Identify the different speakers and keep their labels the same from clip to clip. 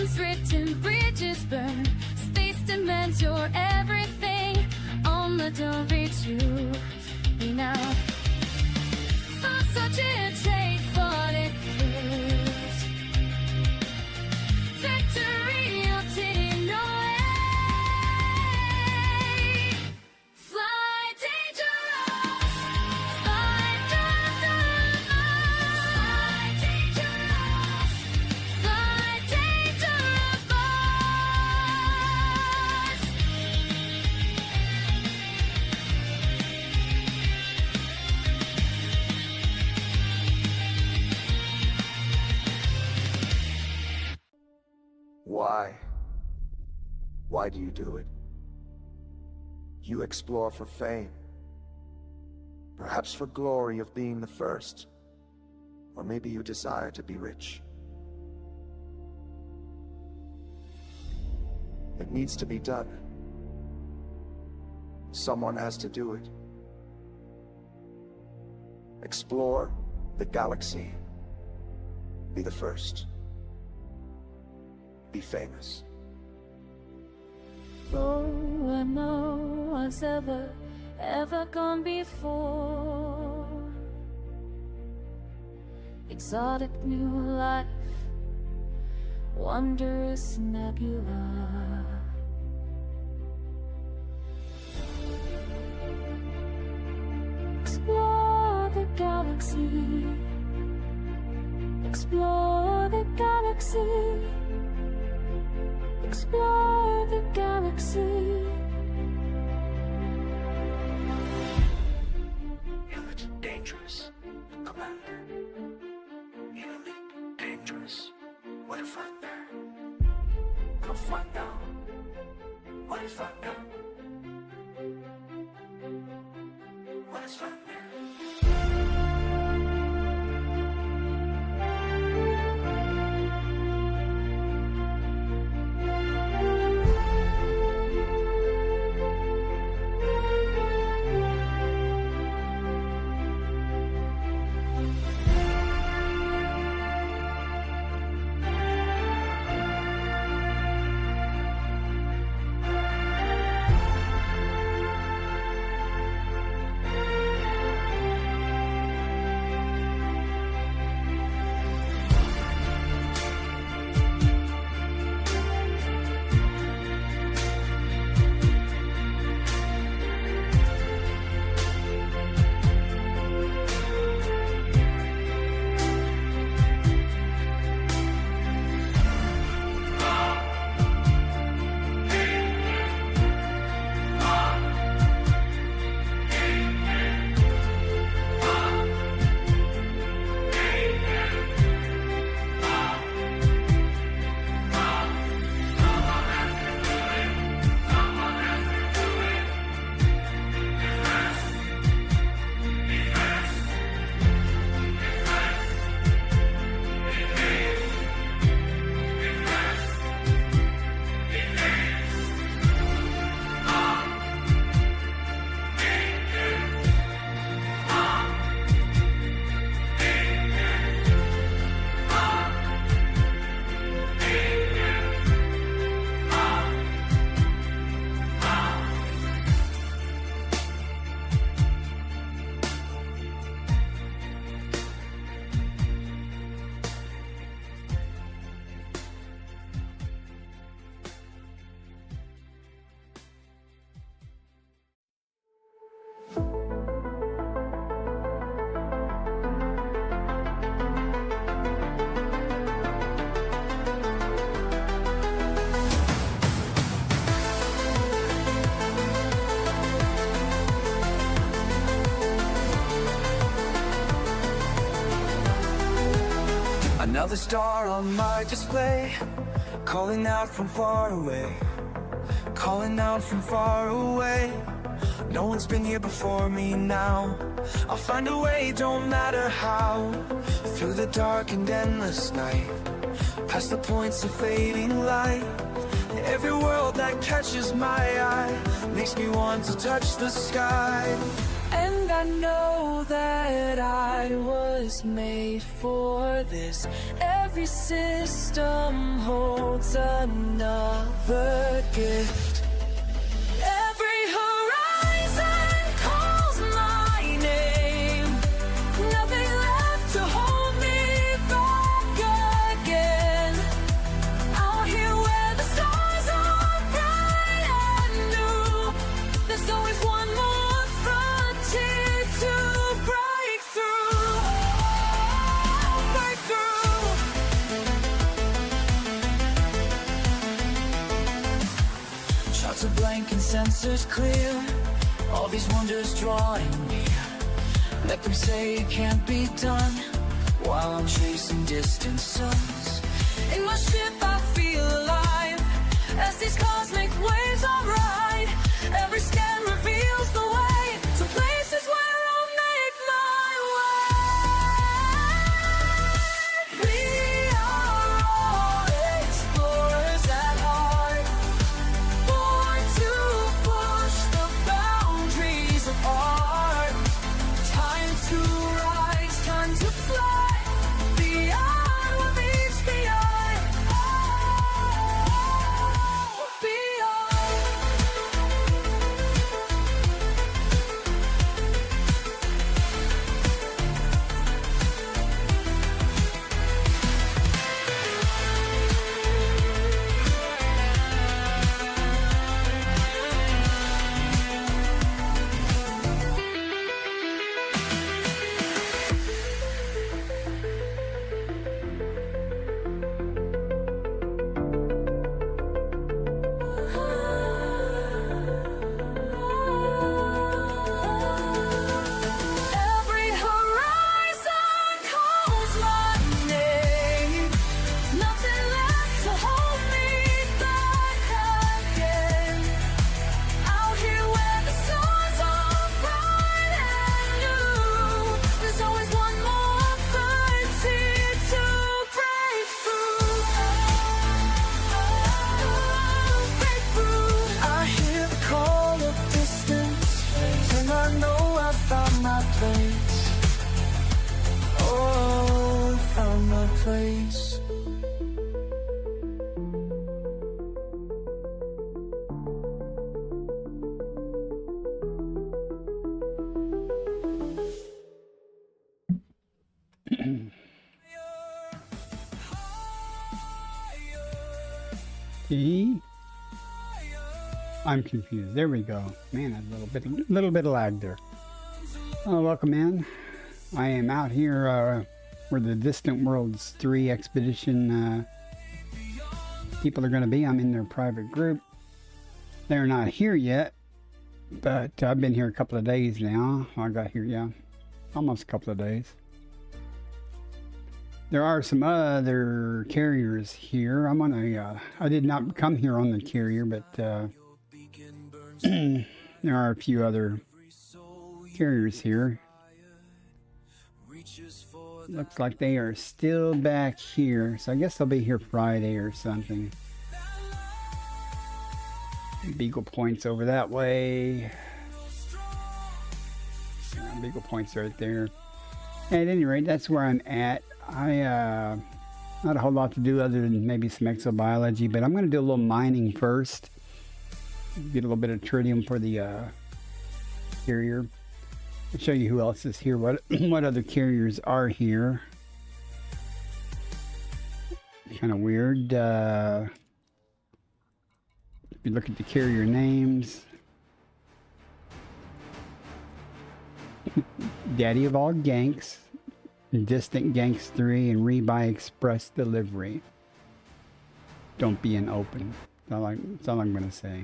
Speaker 1: names written, bridges burned. Space demands your everything. Only don't reach you now. For such a trade for it is victory or take no way. Fly dangerous, fly dangerous, fly dangerous, fly
Speaker 2: Why? Why do you do it? You explore for fame, perhaps for glory of being the first, or maybe you desire to be rich. It needs to be done. Someone has to do it. Explore the galaxy. Be the first. Be famous.
Speaker 1: Oh, and no one's ever gone before. Exotic new life, wondrous nebula. Explore the galaxy. Explore the galaxy. Explore the galaxy.
Speaker 2: Elite dangerous, Commander. Elite dangerous. What if I'm there? Go find out. What if I'm there? What if I'm there?
Speaker 3: Another star on my display, calling out from far away, calling out from far away. No one's been here before me now. I'll find a way, don't matter how. Through the dark and endless night, past the points of fading light. Every world that catches my eye makes me want to touch the sky. And I know that I was made for this. Every system holds another gift. Every horizon calls my name. Nothing left to hold me back again. Out here where the stars are bright and new, there's always one more frontier to break through. Break through. Shots are blank and sensors clear. All these wonders drawing near. Let them say it can't be done, while I'm chasing distant suns. In my ship I feel alive, as these cosmic waves I ride. Every scan reveals the way to places where I'll make my way. We are all explorers at heart, born to push the boundaries of art. Time to rise, time to fly, beyond what meets the eye. Beyond. Every horizon calls my name. Nothing left to hold me back again. Out here where the stars are bright and new, there's always one more frontier to break through. Break through. I hear the call of distance, and I know I found my place. Oh, found my place.
Speaker 4: See? I'm confused. There we go. Man, a little bit of lag there. Oh, welcome in. I am out here where the Distant Worlds 3 expedition people are going to be. I'm in their private group. They're not here yet, but I've been here a couple of days now. I got here, yeah, almost a couple of days. There are some other carriers here. I'm on a, I did not come here on the carrier, but there are a few other carriers here. Looks like they are still back here, so I guess they'll be here Friday or something. Beagle Point's over that way. Beagle Point's right there. At any rate, that's where I'm at. Not a whole lot to do other than maybe some exobiology, but I'm going to do a little mining first. Get a little bit of tritium for the carrier. I'll show you who else is here, what other carriers are here. Kind of weird. If you look at the carrier names. Daddy of all Ganks, Distant Ganks 3, and Rebuy Express Delivery. Don't be an open. That's all I'm going to say.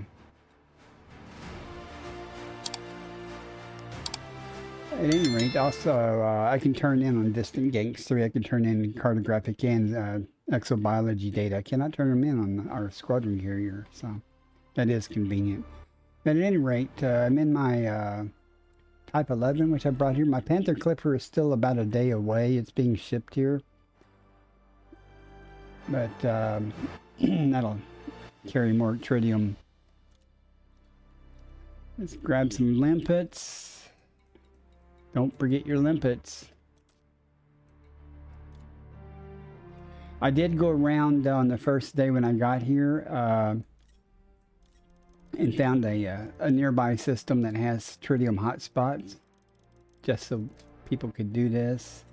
Speaker 4: At any rate, also, I can turn in on Distant Ganks 3, I can turn in cartographic and exobiology data. I cannot turn them in on our squadron carrier, so that is convenient. But at any rate, I'm in my Type 11, which I brought here. My Panther Clipper is still about a day away. It's being shipped here. But that'll carry more tritium. Let's grab some limpets. Don't forget your limpets. I did go around on the first day when I got here and found a nearby system that has tritium hotspots, just so people could do this.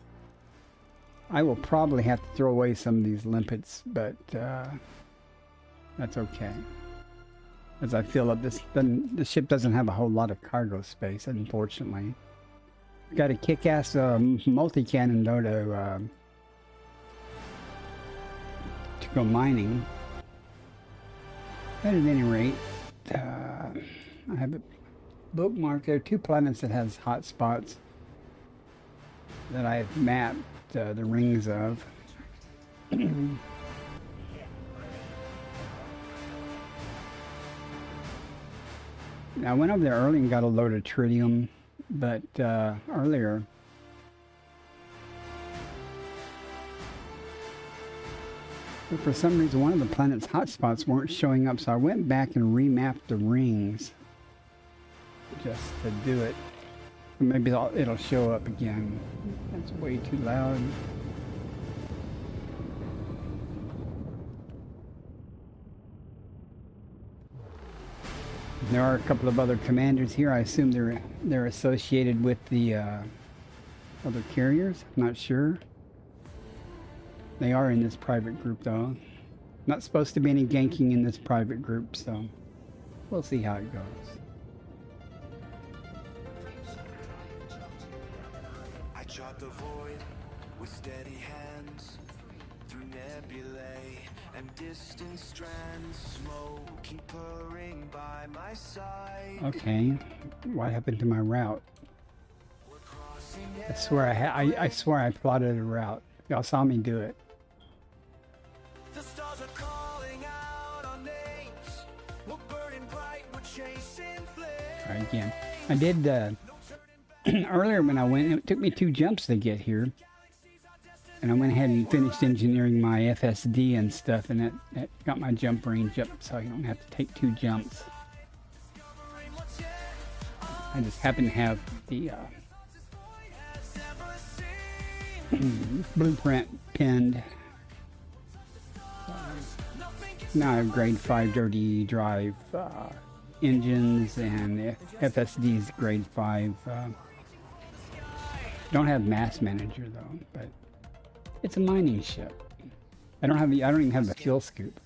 Speaker 4: I will probably have to throw away some of these limpets, but that's okay. As I fill up this, then the ship doesn't have a whole lot of cargo space, unfortunately. Got a kick-ass multi-cannon though to go mining. But at any rate, I have it bookmarked. There are 2 planets that has hot spots that I have mapped the rings of. Now, I went over there early and got a load of tritium, but earlier but for some reason one of the planet's hotspots weren't showing up, so I went back and remapped the rings just to do it. Maybe it'll show up again. That's way too loud. There are a couple of other commanders here. I assume they're associated with the other carriers. I'm not sure. They are in this private group though. Not supposed to be any ganking in this private group, so we'll see how it goes.
Speaker 3: I chart the void with steady hands through nebulae and distant strands, smoke keep purring by my side.
Speaker 4: Okay, what happened to my route? I swear I swear I plotted a route. Y'all saw me do it.
Speaker 3: The stars are calling out our names. We're burning bright, we're chasing flames.
Speaker 4: Try again. I did earlier when I went. It took me 2 jumps to get here, and I went ahead and finished engineering my FSD and stuff, and that got my jump range up, so I don't have to take 2 jumps. I just happen to have the blueprint pinned. Now I have grade 5 dirty drive engines, and FSD's grade 5. Don't have mass manager though, but it's a mining ship. I don't even have the fuel scoop.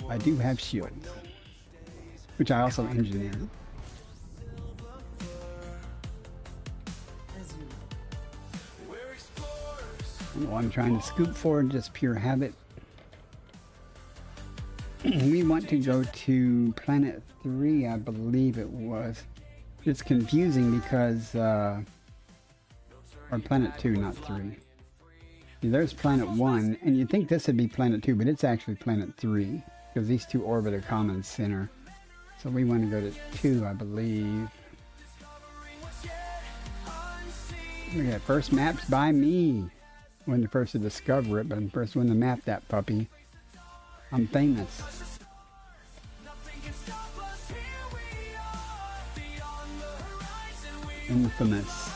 Speaker 4: I do have shields, which I also engineered. Well, I'm trying to scoop forward, just pure habit. We want to go to planet 3, I believe it was. It's confusing because, or planet 2, not 3. There's planet 1, and you'd think this would be planet 2, but it's actually planet 3, because these 2 orbit a common center. So we want to go to 2, I believe. Look at that, first maps by me. Wasn't the first to discover it, but I'm the first one to map that puppy. I'm famous. Infamous.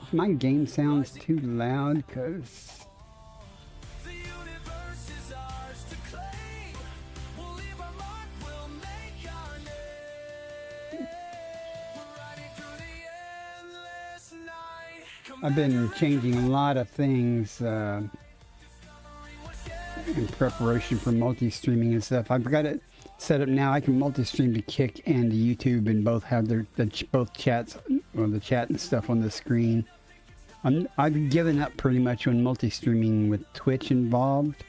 Speaker 4: If my game sounds too loud, because I've been changing a lot of things in preparation for multi-streaming and stuff. I've got it set up now. I can multi-stream to Kick and to YouTube, and both have both chats, or the chat and stuff on the screen. I've given up pretty much on multi-streaming with Twitch involved,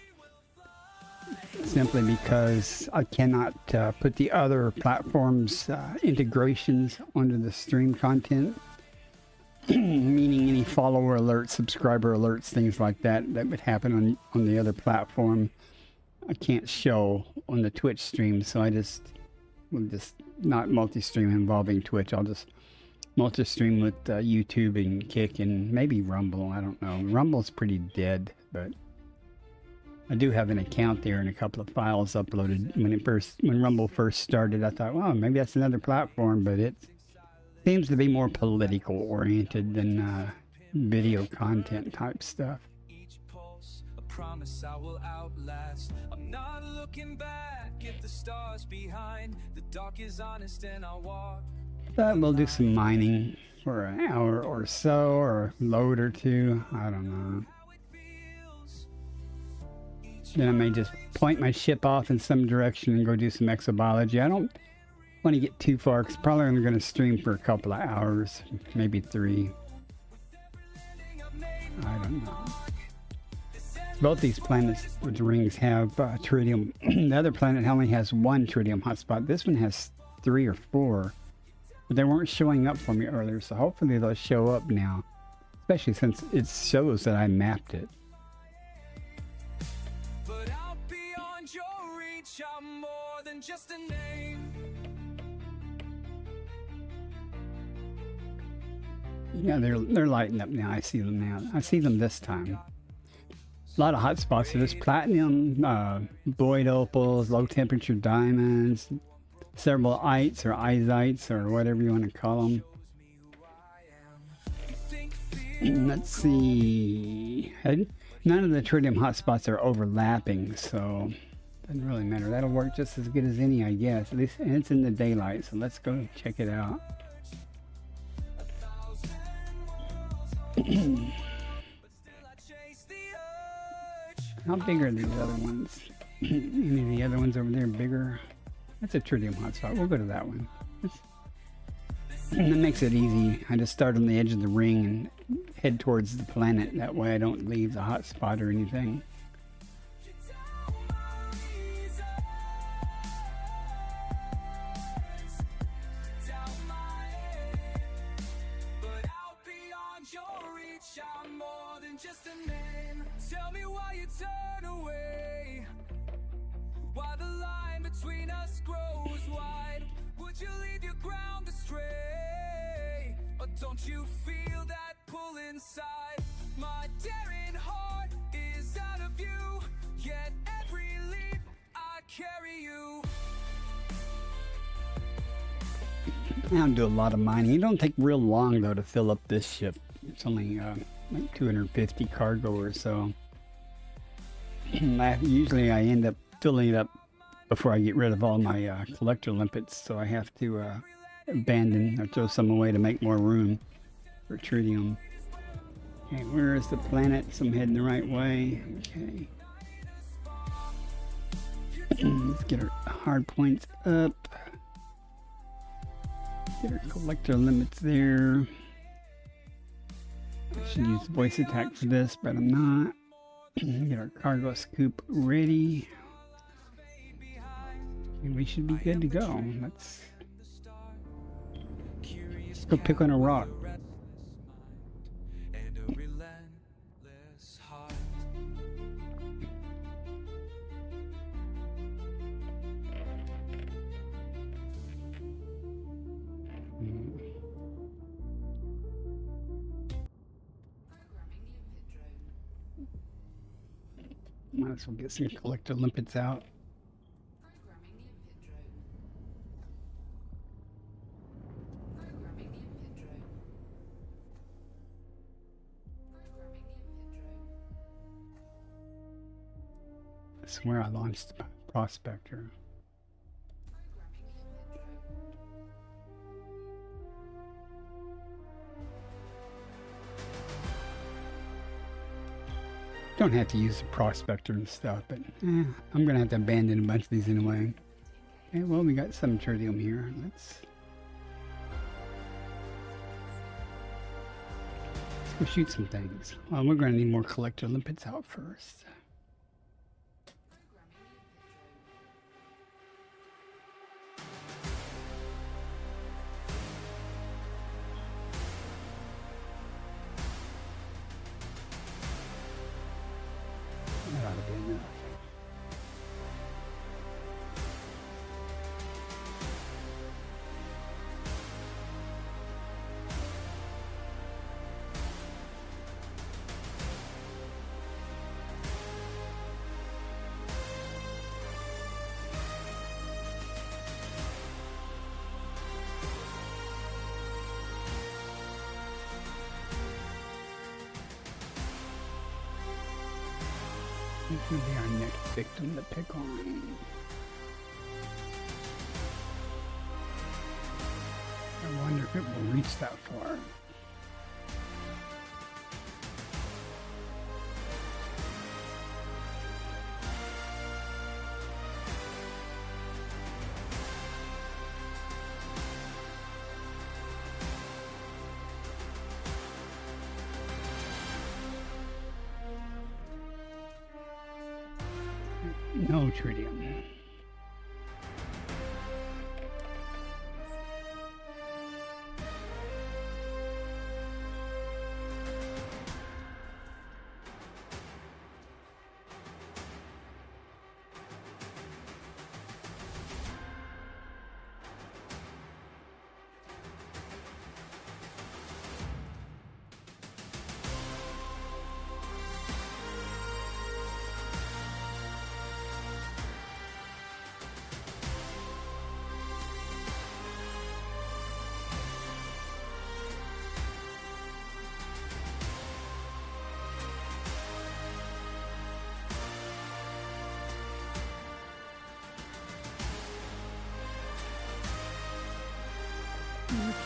Speaker 4: simply because I cannot put the other platforms' integrations onto the stream content. Meaning any follower alerts, subscriber alerts, things like that would happen on the other platform, I can't show on the Twitch stream. So I will just not multi-stream involving Twitch. I'll just multi-stream with YouTube and Kick and maybe Rumble. I don't know. Rumble's pretty dead, but I do have an account there and a couple of files uploaded. When Rumble first started, I thought, well, maybe that's another platform, but it seems to be more political oriented than video content type stuff.
Speaker 3: Promise I will outlast. I'm not looking back at the stars behind. The dark is honest and I walk.
Speaker 4: But we'll do some mining for an hour or so, or a load or two. I don't know. Then I may just point my ship off in some direction and go do some exobiology. I don't want to get too far because probably I'm going to stream for a couple of hours, maybe 3. I don't know. Both these planets with rings have tritium. The other planet only has 1 tritium hotspot. This one has 3 or 4. But they weren't showing up for me earlier, so hopefully they'll show up now. Especially since it shows that I mapped it.
Speaker 3: But out beyond your reach, I'm more than just a name.
Speaker 4: Yeah, they're lighting up now. I see them now. I see them this time. A lot of hot spots. There's platinum, void opals, low temperature diamonds, several ites or izites or whatever you want to call them. Let's see. None of the tritium hotspots are overlapping, so it doesn't really matter. That'll work just as good as any, I guess. At least, and it's in the daylight, so let's go check it out. How big are these other ones? Any of the other ones over there bigger? That's a tritium hotspot. We'll go to that one. That makes it easy. I just start on the edge of the ring and head towards the planet. That way I don't leave the hotspot or anything.
Speaker 3: Tell me why you turn away, why the line between us grows wide. Would you leave your ground astray, or don't you feel that pull inside? My daring heart is out of view, yet every leap I carry you.
Speaker 4: I don't do a lot of mining. It don't take real long though to fill up this ship. It's only like 250 cargo or so. Usually I end up filling it up before I get rid of all my collector limpets, so I have to abandon or throw some away to make more room for tritium. Okay, where is the planet? So I'm heading the right way. Okay. Let's get our hard points up. Get our collector limits there. I should use voice attack for this, but I'm not. Get our cargo scoop ready. And we should be good to go. Let's go pick on a rock. Might as well get some collector limpets out. I swear I launched the Prospector. Don't have to use the Prospector and stuff, but I'm gonna have to abandon a bunch of these anyway. Okay, well, we got some tritium here. Let's go shoot some things. Well, we're gonna need more collector limpets out first. That ought to be enough. This will be our next victim to pick on. I wonder if it will reach that far. No tritium.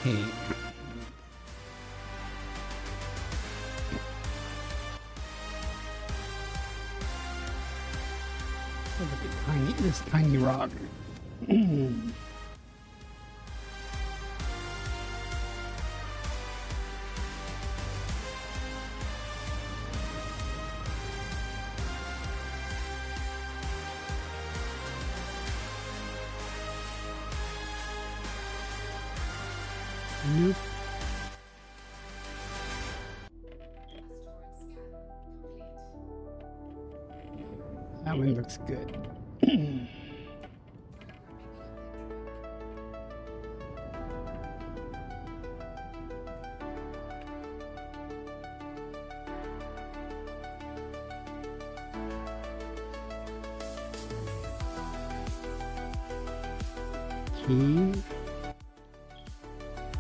Speaker 4: Okay. Look at this tiny rock. Nope. That one looks good. Key.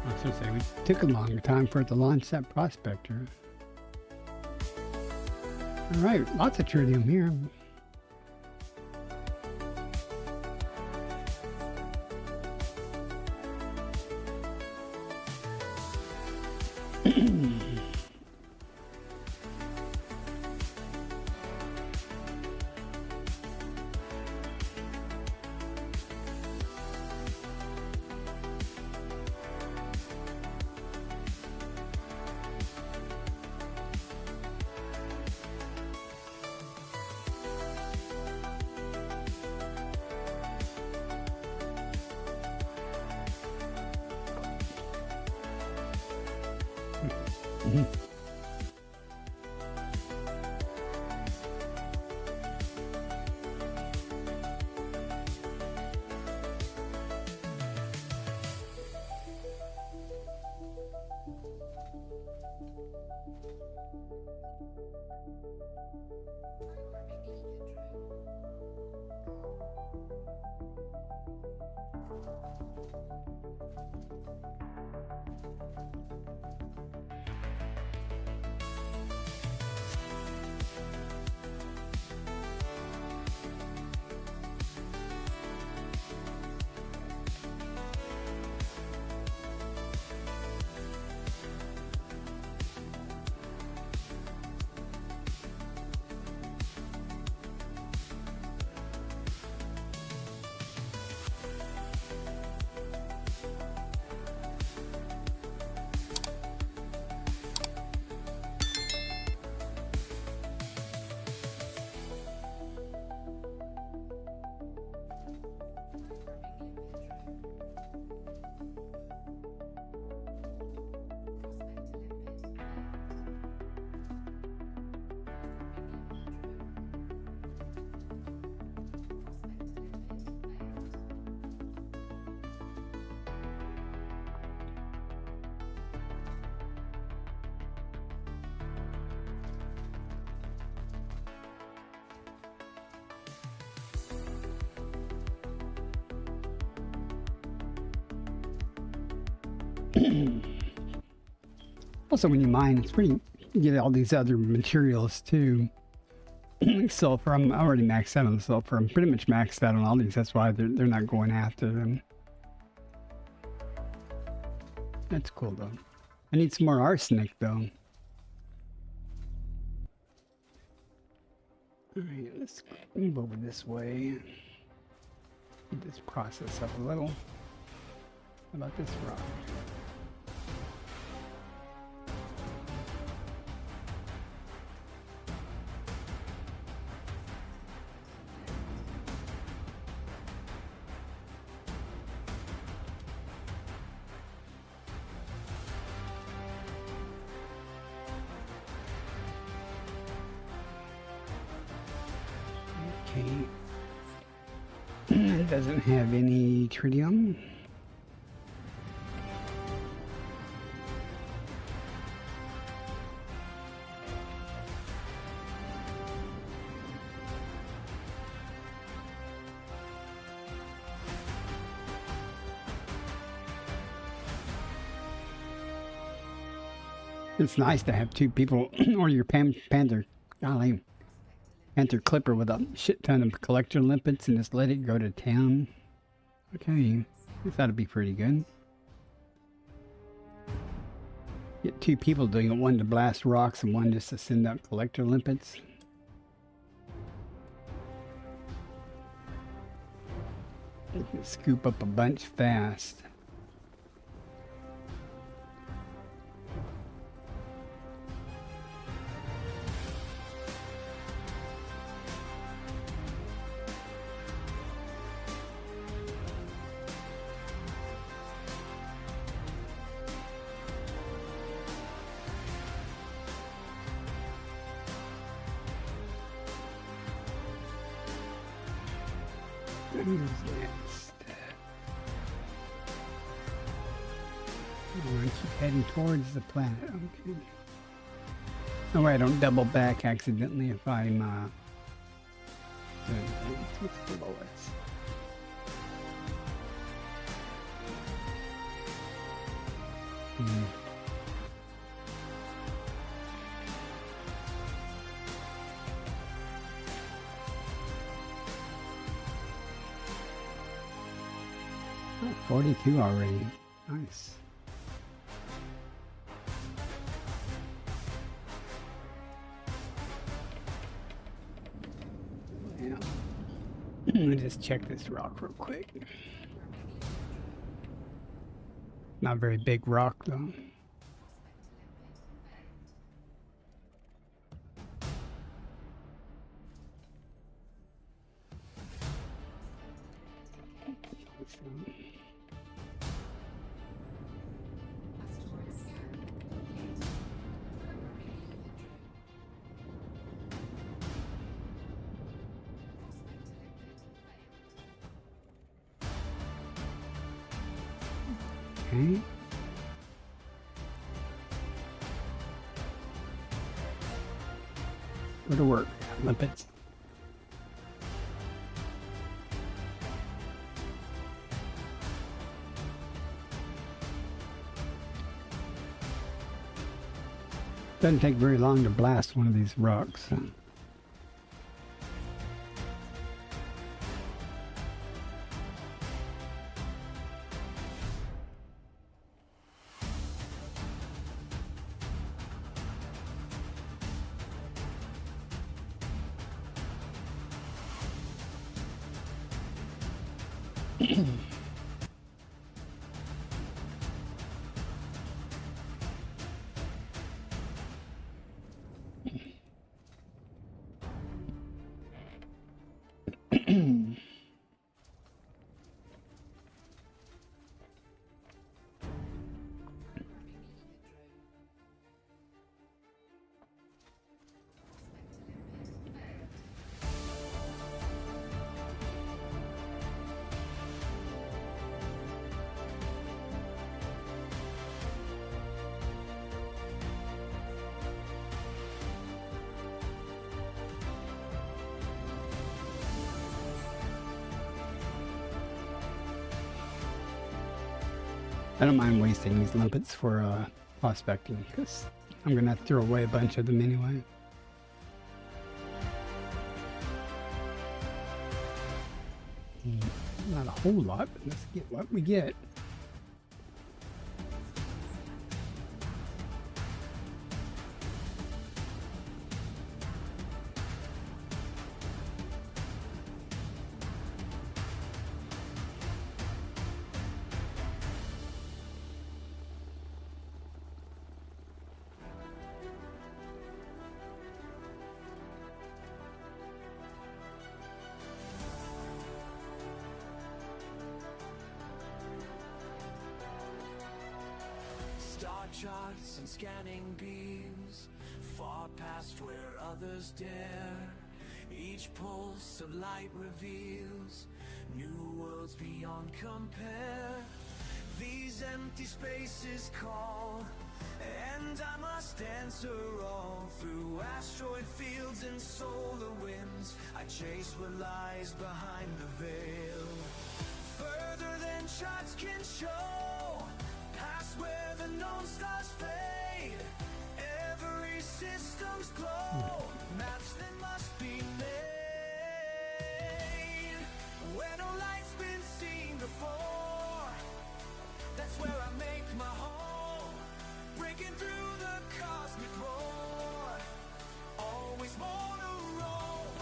Speaker 4: I was going to say, we took a longer time for it to launch that prospector. Alright, lots of tritium here. Also, when you mine, it's pretty, you get all these other materials too. sulfur. I'm already maxed out on the sulfur. I'm pretty much maxed out on all these. That's why they're not going after them. That's cool though. I need some more arsenic though. Alright, let's move over this way. Get this process up a little. How about this rock? Okay. It doesn't have any tritium. It's nice to have two people or your Panther, golly, Panther Clipper with a shit ton of collector limpets and just let it go to town. Okay, this ought to be pretty good. Get two people doing it, one to blast rocks and one just to send out collector limpets. You can scoop up a bunch fast. Who's next? Oh, I keep heading towards the planet. Okay. No way I don't double back accidentally if I'm doing things. What's below us? Oh, 42 already. Nice. Yeah. Let me just check this rock real quick. Not a very big rock though. Okay. Go to work, limpets. Doesn't take very long to blast one of these rocks. So. I don't mind wasting these limpets for prospecting because I'm gonna have to throw away a bunch of them anyway. Not a whole lot, but let's get what we get.
Speaker 3: Star charts and scanning beams, far past where others dare. Each pulse of light reveals new worlds beyond compare. These empty spaces call, and I must answer all. Through asteroid fields and solar winds, I chase what lies behind the veil. Further than charts can show, past where the known stars fade. Every system's glow, maps that must be made. Where no light's been seen before, that's where I make my home. Breaking through the cosmic roar, always more to roam.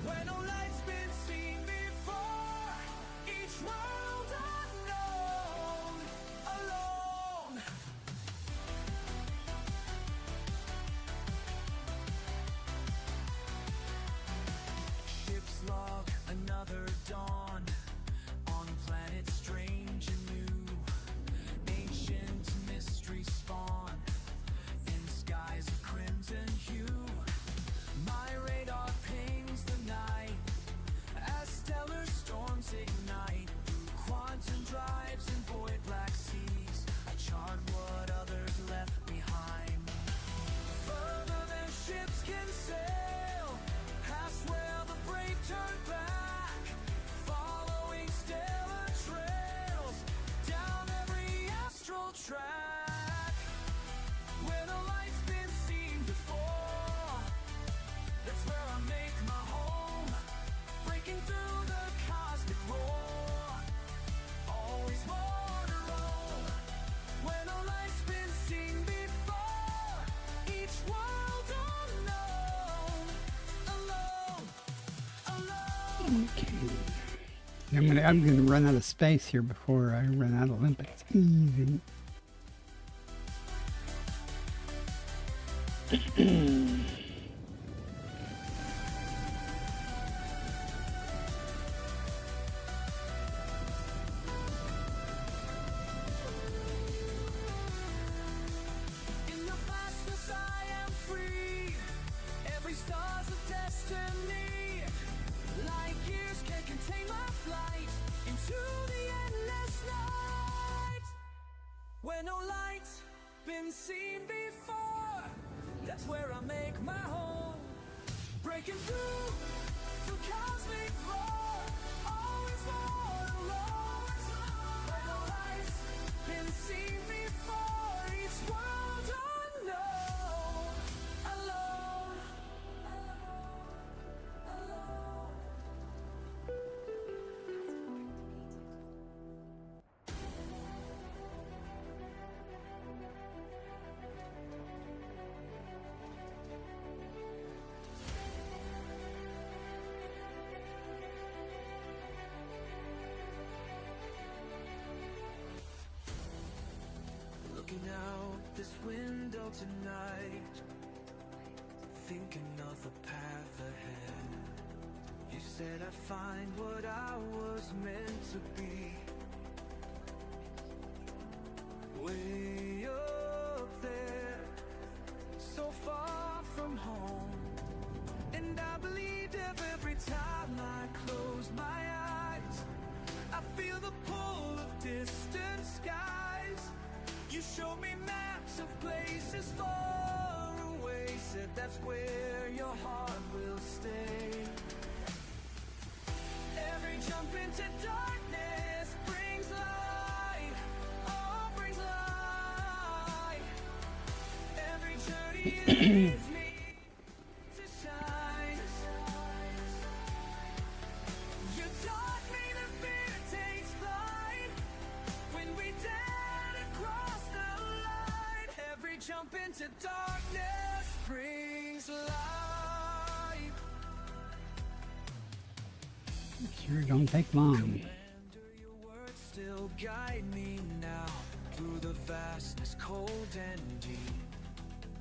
Speaker 3: Where no light's been seen before, each world unknown, alone. Ships log another dawn on planets strange and new. Ancient mysteries spawn in skies of crimson hue. My radar pings the night as stellar storms ignite. Through quantum drives and void black seas, I chart what others left behind. Further than ships can sail, past where the brave turn back. Following stellar trails, down every astral track. Where no light's been seen before, that's where I make my home. Breaking through the cosmic roar, always more to roam. Where no light's been seen before, each world unknown, alone, alone.
Speaker 4: Okay. I'm gonna run out of space here before I run out of limpets. Easy.
Speaker 3: In the vastness I am free. Every star's a destiny. Light years can't contain my flight into the endless night. Where no light's been seen before, that's where I make my home. Breaking through the cosmic roar, always more alone. Where no light's been seen before, each world unknown, alone, alone. Looking out this window tonight, thinking of the path ahead. You said I'd find what I was meant to be. Way up there, so far from home. And I believed every time I closed my eyes. I feel the pull of distant skies. You showed me maps of places far away. Said that's where your heart will stay. Every jump into darkness brings light. Oh, brings light. Every journey leads me to shine. You taught me to be into darkness brings light.
Speaker 4: Sure don't take long.
Speaker 3: Commander, your words still guide me now through the vastness cold and deep.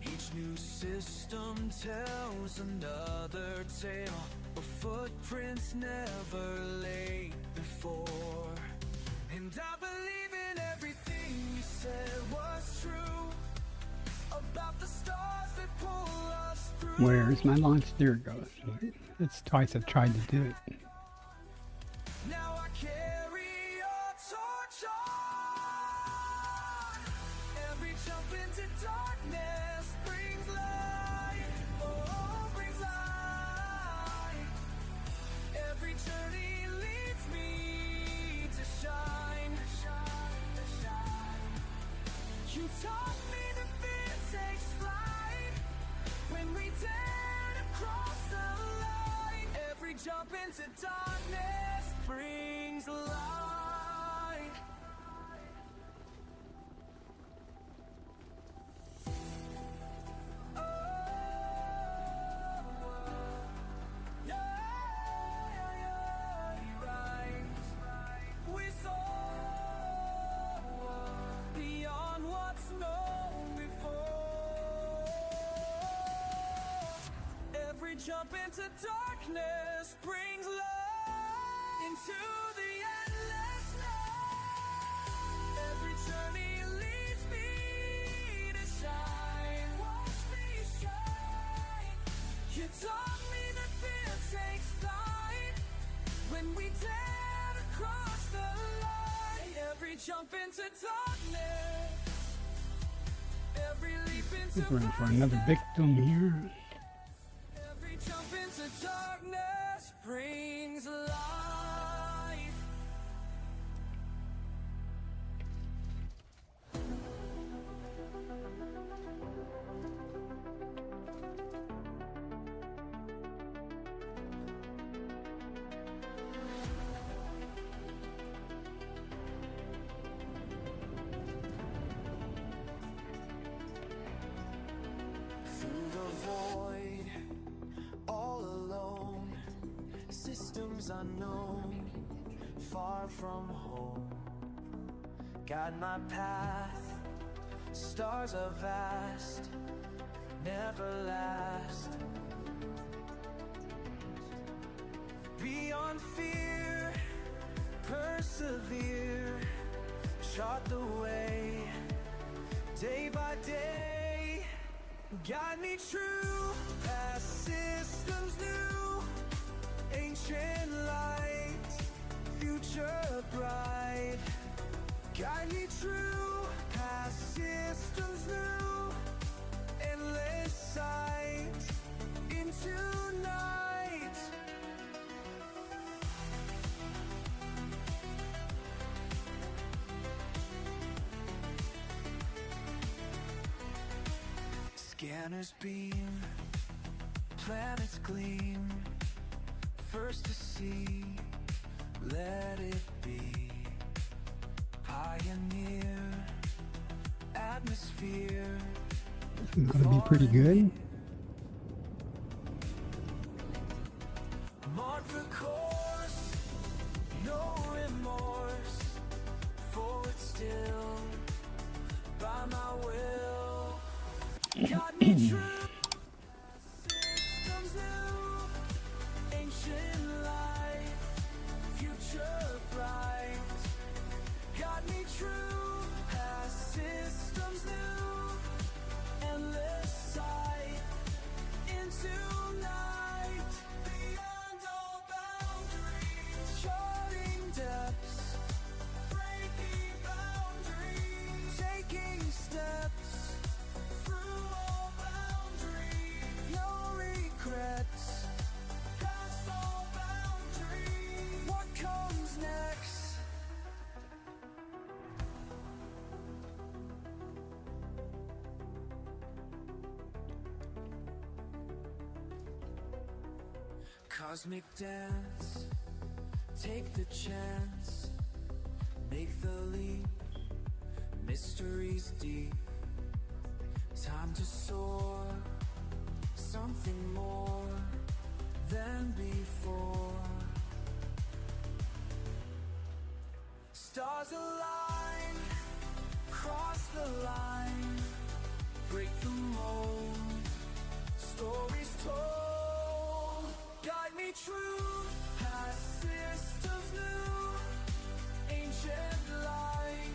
Speaker 3: Each new system tells another tale of footprints never laid before. And I believe in everything you said was true about the stars that pull us through.
Speaker 4: Where's my launch? There it goes. It's twice I've tried to do it.
Speaker 3: Now I carry your torch on. Every jump into darkness brings light. Oh, brings light. Every journey leads me to shine. You taught me that fear takes flight when we dare to cross the line. Every jump into darkness brings light. Oh, yeah, you're right. We soar beyond what's known before. Every jump into darkness brings light into the endless night. Every journey leads me to shine. Watch me shine. You taught me that fear takes flight when we dare to cross the line. Every jump into darkness, every leap into
Speaker 4: Looking for another victim here.
Speaker 3: every jump into darkness brings light. Through the void, all alone, systems unknown, far from home. Guide my path, stars are vast, never last. Beyond fear, persevere, chart the way, day by day. Guide me true, past systems new, ancient light, future bright. Guide me true, past systems new, endless sight, into night. Scanners beam, planets gleam, first to see, let it be. Pioneer, atmosphere,
Speaker 4: Ought to be pretty good.
Speaker 3: mark the course, no remorse, forward still, by my will. Got me true, systems new, ancient light, future bright. Got me true, past systems new, endless sight, into night. Beyond all boundaries, charting depths, breaking boundaries, taking steps through all boundaries. No regrets, past all boundaries. What comes next? Cosmic dance, take the chance, make the leap, mysteries deep, Time to soar, something more than before. Stars align, cross the line, break the mold, stories told. Guide me true, past systems new, ancient light,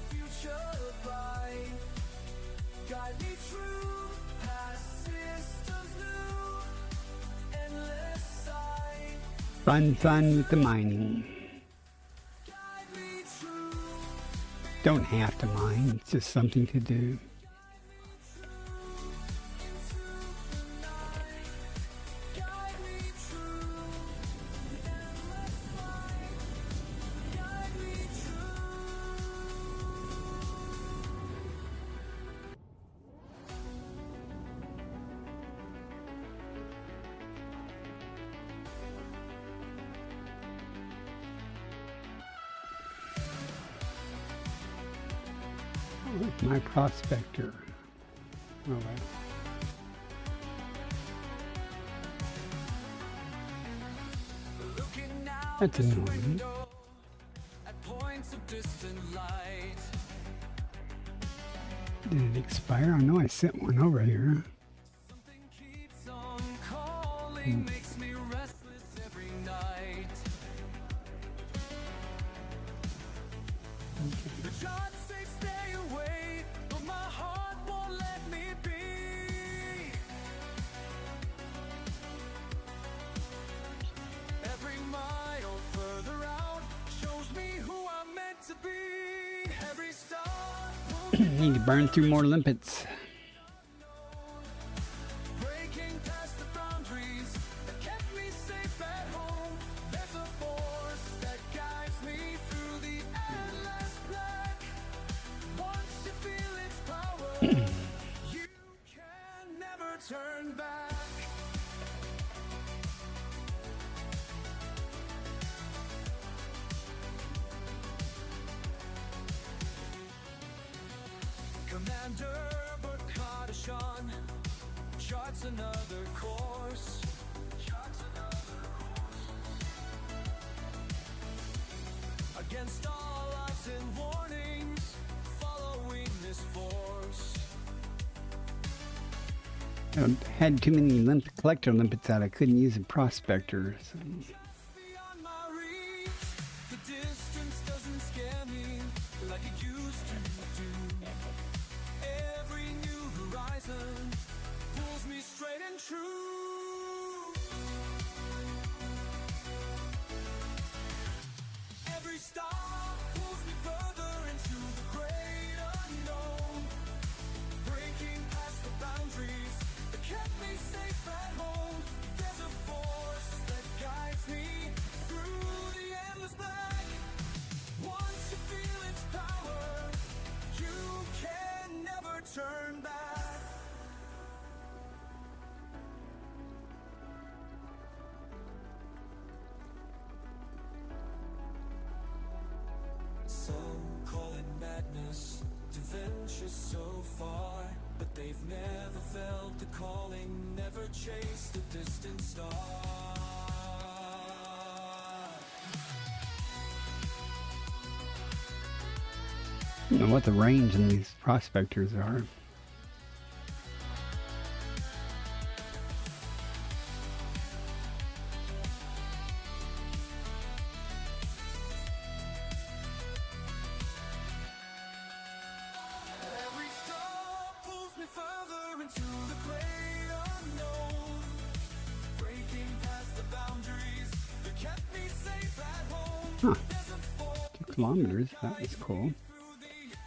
Speaker 3: future bright. Guide me true, past systems new, endless sight.
Speaker 4: Fun with the mining.
Speaker 3: Guide me true,
Speaker 4: Don't have to mine, it's just something to do.
Speaker 3: into the night. Guide me true, endless light. Guide me true.
Speaker 4: My prospector. Oh, well.
Speaker 3: Looking out
Speaker 4: That's
Speaker 3: this
Speaker 4: annoying.
Speaker 3: window at points of distant light.
Speaker 4: Did it expire? Oh no, I sent one over here.
Speaker 3: Something keeps on calling, makes me restless every night. The charts say stay away, but my heart won't let me be. Every mile further out shows me who I'm meant to be. Every star
Speaker 4: Need to burn through more limpets.
Speaker 3: breaking past the boundaries that kept me safe at home. There's a force that guides me through the endless black. Once you feel its power, you can never turn back. Commander Burkhardashan charts another course. Against all odds and warnings, following this force.
Speaker 4: I had too many collector limpets out. I couldn't use a prospector. So.
Speaker 3: Beyond my reach, the distance doesn't scare me like it used to do. Every new horizon pulls me straight and true. Every star pulls me further into the great unknown, breaking past the boundaries that kept me safe at home. There's a force that guides me through the endless black. Once you feel its power, you can never turn back. Some call it madness to venture so far, but they've never felt the calling, never chased a distant star.
Speaker 4: I don't know what the range in these prospectors are.
Speaker 3: Every star pulls me further into the great unknown, breaking past the boundaries that kept me safe at home.
Speaker 4: Huh.
Speaker 3: There's a force
Speaker 4: 2 kilometers. That was cool.
Speaker 3: through the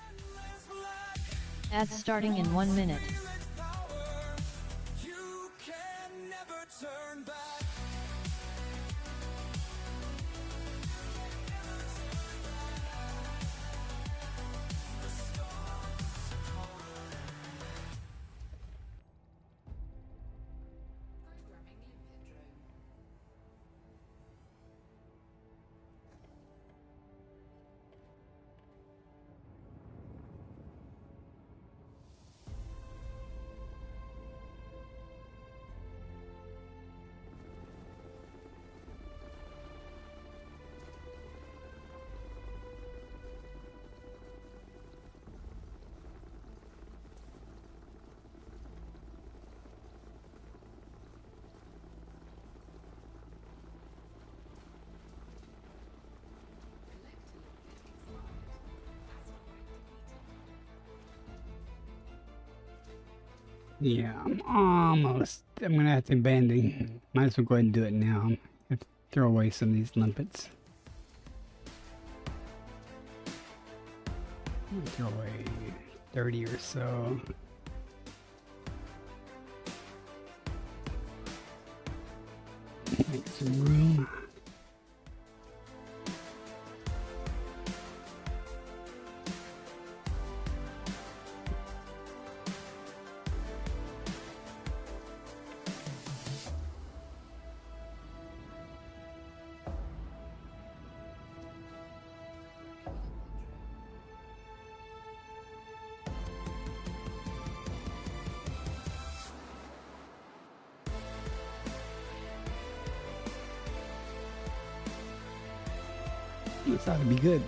Speaker 3: endless black.
Speaker 5: Ads starting in 1 minute.
Speaker 3: Feel its power, you can never turn back.
Speaker 4: Yeah, I'm almost. I'm gonna have to abandon. Might as well go ahead and do it now. I have to throw away some of these limpets. I'm gonna throw away 30 or so. Make some room. This ought to be good.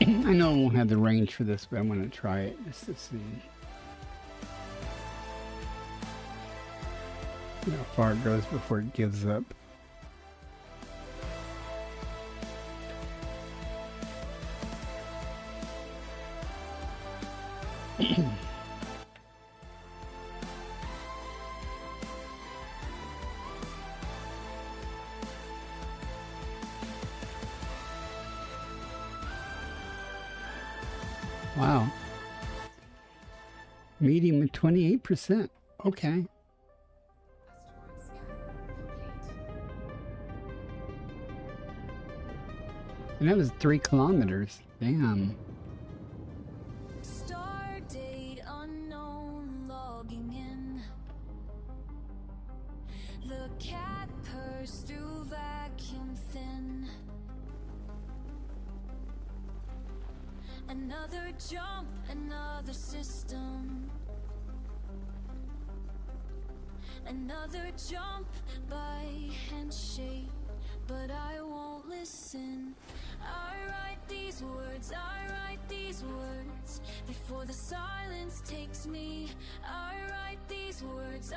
Speaker 4: I know I won't have the range for this, but I'm going to try it just to see how far it goes before it gives up. Wow. Medium at 28%. Okay. And that was 3 kilometers. Damn.
Speaker 1: Star date unknown, logging in. The cat purrs through vacuum thin. Another jump, another system. Another jump by handshake, but I won't listen. I write these words, before the silence takes me. I write these words,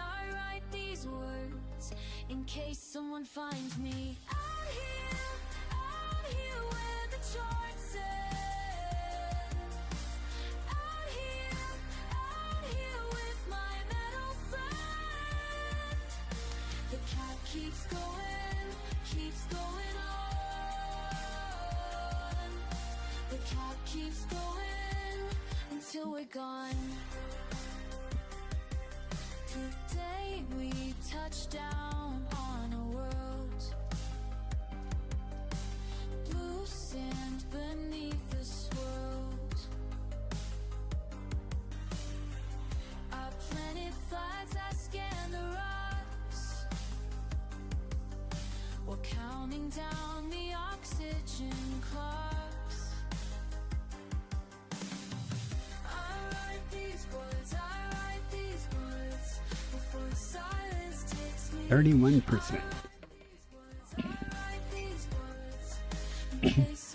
Speaker 1: in case someone finds me. Out here where the charts say. Keeps going on. The cat keeps going until we're gone. Today we touch down on a world. Blue sand beneath this world. Our planet flags, I scan the rocks. We're counting down the oxygen clocks. I write these words before the silence takes me.
Speaker 4: 31%.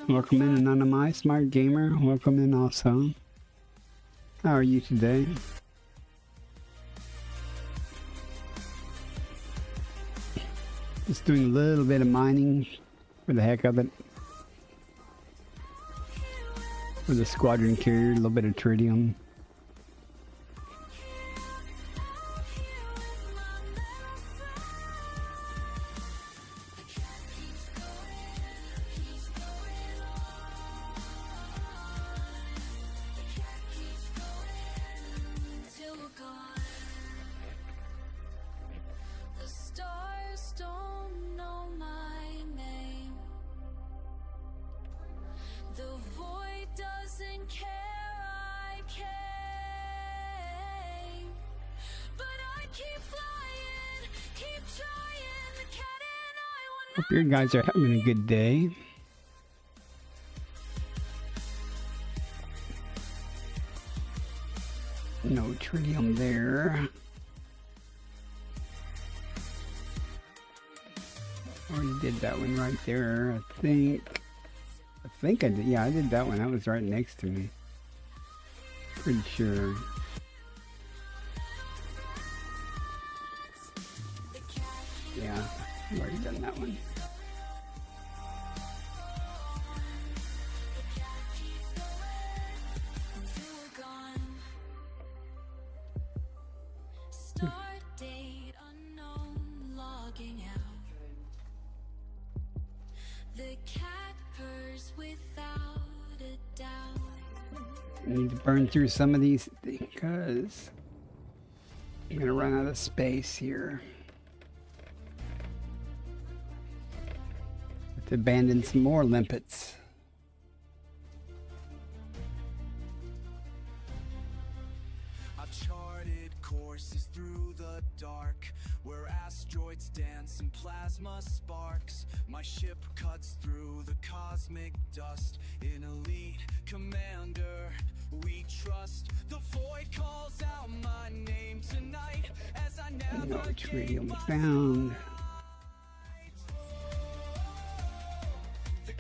Speaker 4: Welcome in, Anonymous, Smart Gamer. Welcome in also. How are you today? Just doing a little bit of mining for the heck of it. For the squadron carrier, a little bit of tritium.
Speaker 1: The void doesn't care, I care.
Speaker 4: Hope you guys are having a good day. No tritium there. Already did that one right there, I think. I did. Yeah, I did that one. That was right next to me. Pretty sure. Yeah, I've already done that one.
Speaker 1: Start date unknown, logging out. The cat purrs without a doubt.
Speaker 4: I need to burn through some of these because I'm gonna run out of space here. Have to abandon some more limpets.
Speaker 3: I've charted courses through the dark, where asteroids dance and plasma sparks. My ship cuts through the cosmic dust. In elite commander we trust. The void calls out my name tonight as I
Speaker 4: No
Speaker 3: navigate
Speaker 4: tritium
Speaker 3: by
Speaker 4: found.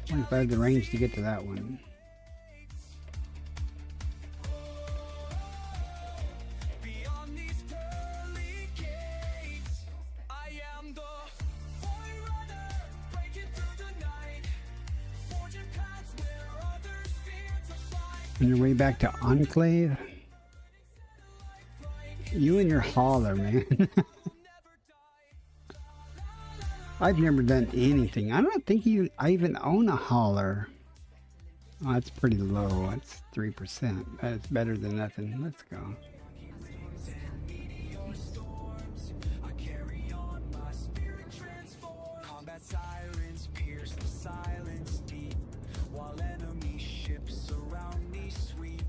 Speaker 4: 25 the range to get to that one.
Speaker 3: beyond these pearly gates. I am the forerunner, breaking through the night, forging paths where others fear to fight.
Speaker 4: On your way back to Enclave? You and your hauler, man. I've never done anything. I don't think I even own a hauler. Oh, that's pretty low. That's 3%. That's better than nothing. Let's go.
Speaker 3: I carry on, my spirit transforms. Combat sirens pierce the silence deep, while enemy ships surround me sweep.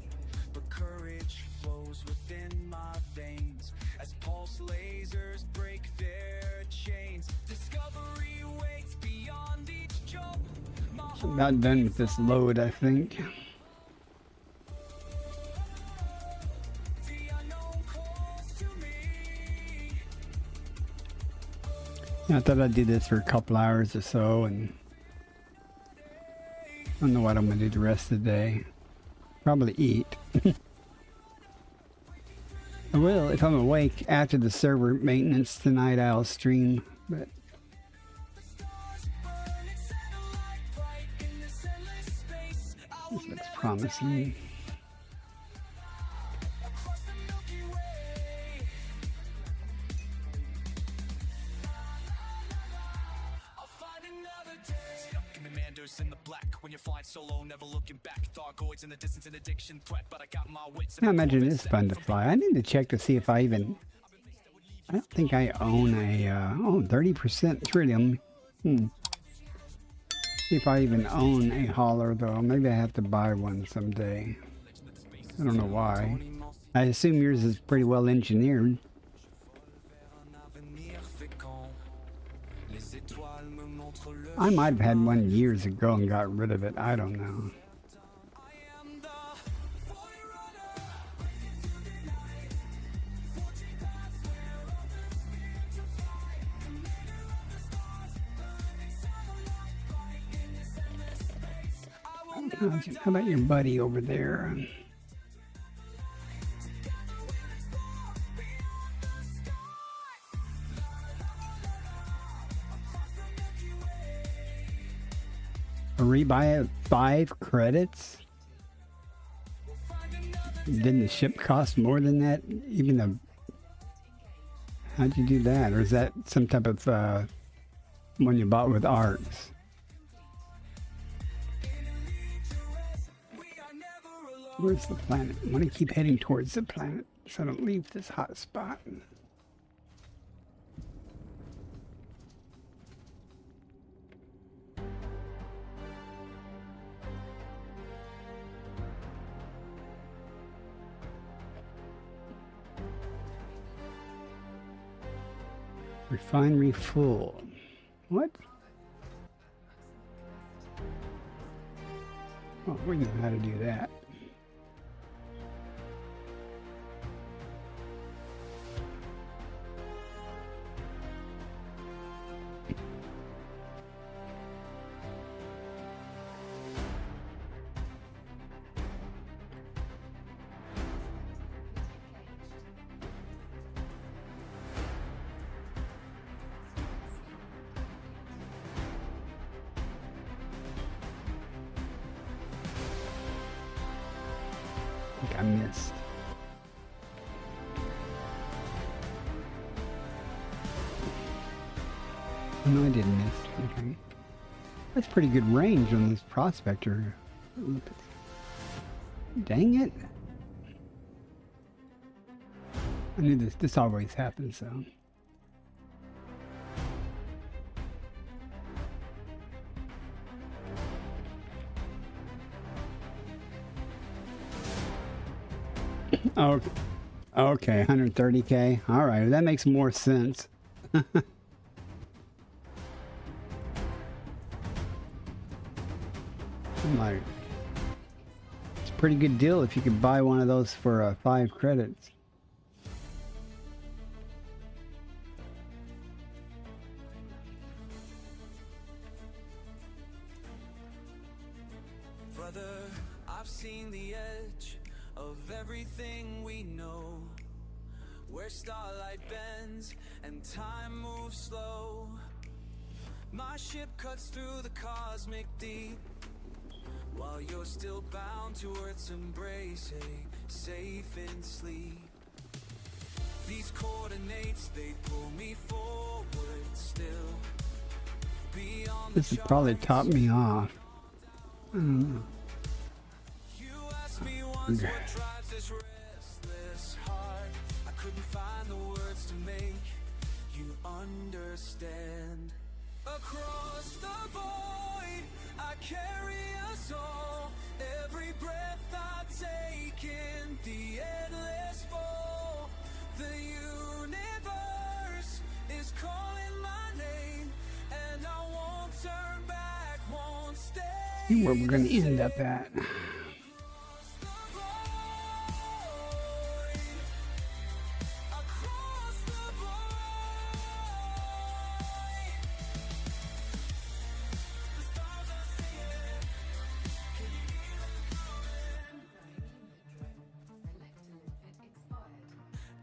Speaker 3: But courage flows within my veins as pulse lasers break their chains. Discovery waits beyond each jump. My
Speaker 4: I'm about done with this load, I think.
Speaker 3: the unknown calls to me.
Speaker 4: Yeah, I thought I'd do this for a couple hours or so, and I don't know what I'm going to do the rest of the day. Probably eat. I will, if I'm awake after the server maintenance tonight, I'll stream, but this looks promising.
Speaker 3: Commanders in the black when you're flying solo, never looking back. Thargoids in the distance, an addiction threat, but I got my wits.
Speaker 4: I imagine it's fun to fly. I need to check to see if I don't think I own a, 30% tritium. See if I even own a hauler, though. Maybe I have to buy one someday. I don't know why. I assume yours is pretty well engineered. I might have had one years ago and got rid of it. I don't know. How about your buddy over there? A rebuy at 5 credits? Didn't the ship cost more than that? How'd you do that? Or is that some type of one you bought with arts? Where's the planet? I want to keep heading towards the planet so I don't leave this hot spot. Refinery full. What? Oh, we know how to do that. I think I missed. No, I didn't miss. Okay. That's pretty good range on this Prospector. Dang it. I knew this always happens, so. Oh, okay, 130K. All right, that makes more sense. I'm like, it's a pretty good deal if you could buy one of those for 5 credits.
Speaker 3: Brother, I've seen the edge of everything we know, where starlight bends and time moves slow. My ship cuts through the cosmic deep, while you're still bound to Earth's embrace, hey, safe in sleep. These coordinates, they pull me forward still, beyond
Speaker 4: This has probably topped me off. I don't know.
Speaker 3: You asked me once what drives this restless heart. I couldn't find the words to make you understand. Across the void, I carry us all. Every breath I take in, the endless fall. The universe is calling my name, and I won't turn back, won't stay.
Speaker 4: See where we're going to end up at.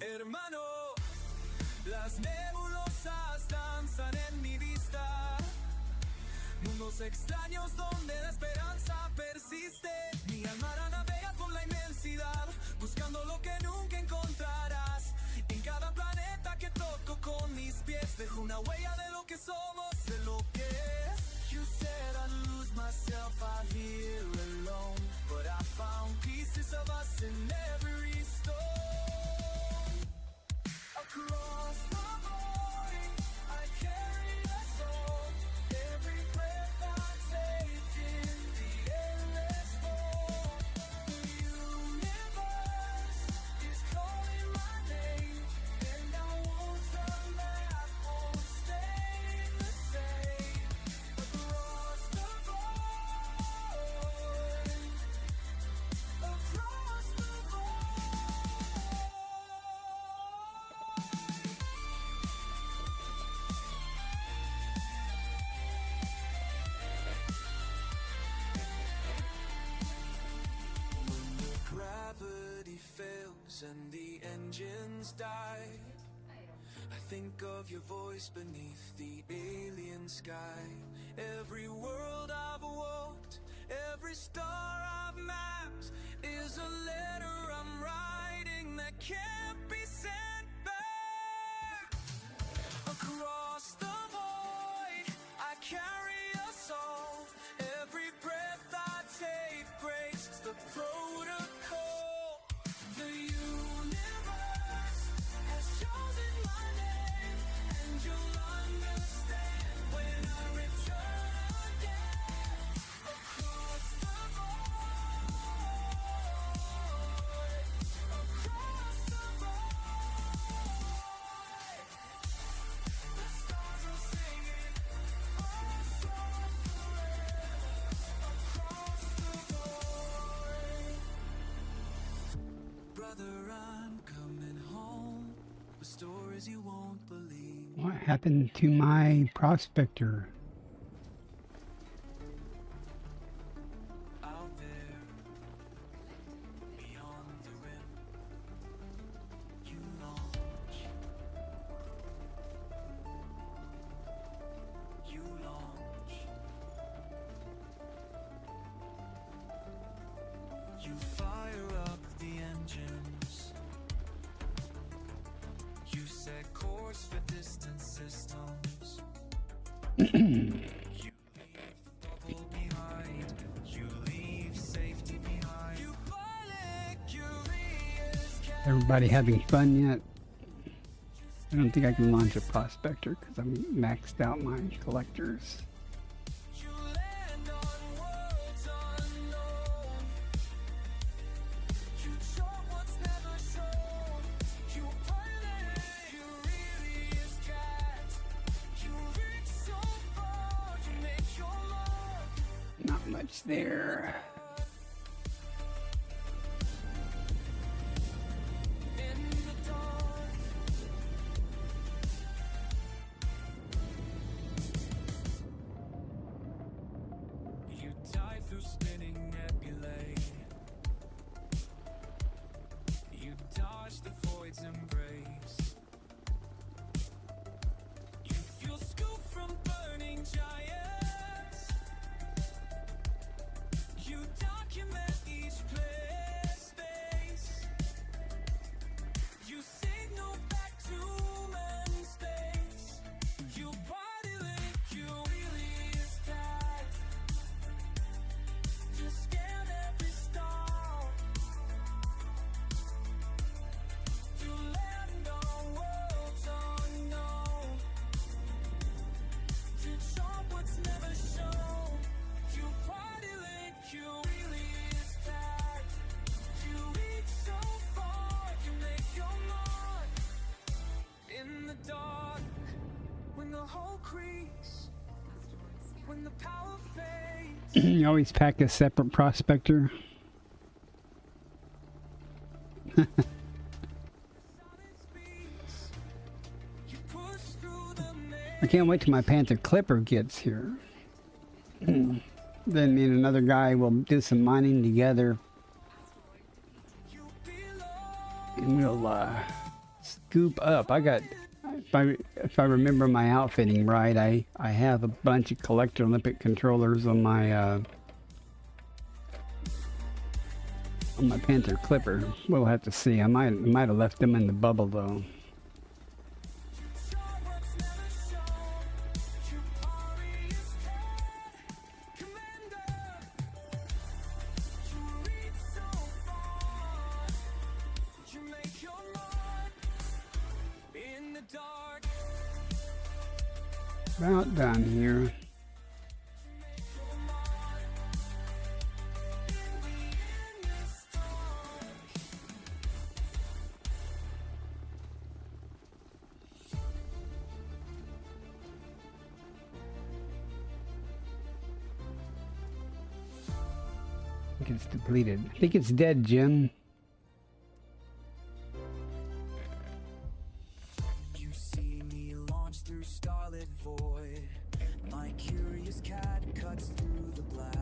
Speaker 3: Hermano, las nebulosas danzan en mi vista, mundos extraños donde la esperanza persiste. Mi alma navega por la inmensidad, buscando lo que nunca encontrarás. En cada planeta que toco con mis pies, dejo una huella de lo que somos, de lo que es. You said I'd lose myself out here alone, but I found pieces of us in every stone. Across the void, I carry us all. Every breath I take in, the endless fall. The universe is calling my name, and I won't turn back, won't stay the same. Across the void, across the void. Gravity fails and the engines die. I think of your voice beneath the alien sky. Every world I've walked, every star I've mapped is a letter I'm writing that can't be sent back. Across the void, I carry us all. Every breath I take breaks the protocol. The universe has chosen my name, and you'll understand when I return again. Across the void, across the void. The
Speaker 4: happened to my prospector?
Speaker 3: Out there, beyond the rim, you launch. You launch. You fire up the engines. You set course for distant systems. You leave the bubble behind. You leave safety behind. You pilot curious.
Speaker 4: Everybody having fun yet? I don't think I can launch a prospector because I'm maxed out my collectors.
Speaker 3: You land on worlds unknown. You chart what's never shown. You pilot, you really is cat. You reach so far, you make your mark.
Speaker 4: Not much there.
Speaker 3: In the dark, you dive through spinning nebulae. You dodge the void's embrace. You feel scoop from burning giants. You document each place space. You signal back to man's space. You body link, you really is tight. You scan every star. You land on worlds unknown. You chart what's never shown. You body link, you really is tight. You reach so far, you make your mark. In the dark, when the whole creaks, when the power fades.
Speaker 4: You always pack a separate prospector.
Speaker 3: Silence speaks. You push through the
Speaker 4: I can't wait till my Panther Clipper gets here. Then me and another guy will do some mining together,
Speaker 3: you belong.
Speaker 4: and we'll scoop up. I got, if I remember my outfitting right, I have a bunch of collector Olympic controllers on my Panther Clipper. We'll have to see. I might have left them in the bubble though.
Speaker 3: Chart what's never shown. You party is commander. You reach so far. You make your mark. In the dark,
Speaker 4: About done here.
Speaker 3: you make your mark. In the endless dark.
Speaker 4: I think it's depleted. I think it's dead, Jim.
Speaker 3: You see me launch through starlit void. My curious cat cuts through the black.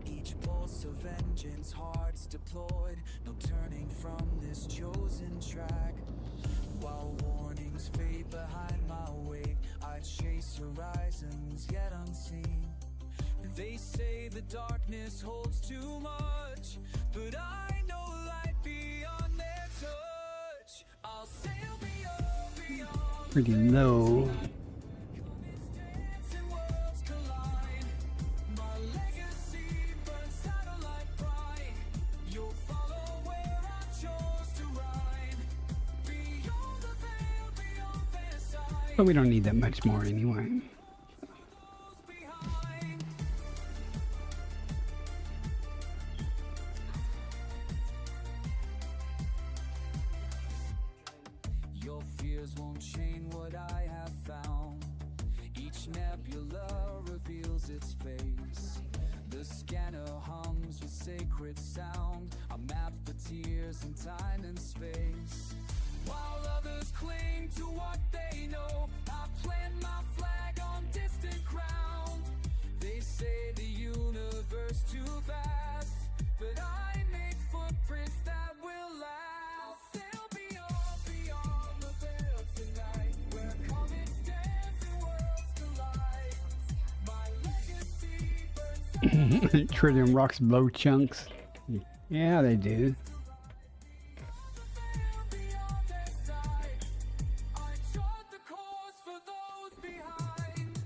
Speaker 3: Each pulse of vengeance, hearts deployed. No turning from this chosen track. While warnings fade behind my wake, I chase horizons yet unseen. They say the darkness holds too much, but I know light beyond their touch. I'll sail beyond.
Speaker 4: Pretty low.
Speaker 3: Dancing worlds collide. My legacy burns satellite bright. You'll follow where I chose to ride. Beyond the veil, beyond their sight.
Speaker 4: But we don't need that much more anyway.
Speaker 3: Goes behind. Your fears won't chain what I have found. Each nebula reveals its face. The scanner hums with sacred sound. A map for tears in time and space. While others cling to what they know, I plant my flag on distant ground. They say the universe too vast, but I make footprints that will last. I'll sail beyond the veil tonight, where comets dance and worlds collide. My legacy burns
Speaker 4: Tritium rocks blow chunks. Yeah, they do.
Speaker 3: beyond their sight. I chart the course for those behind.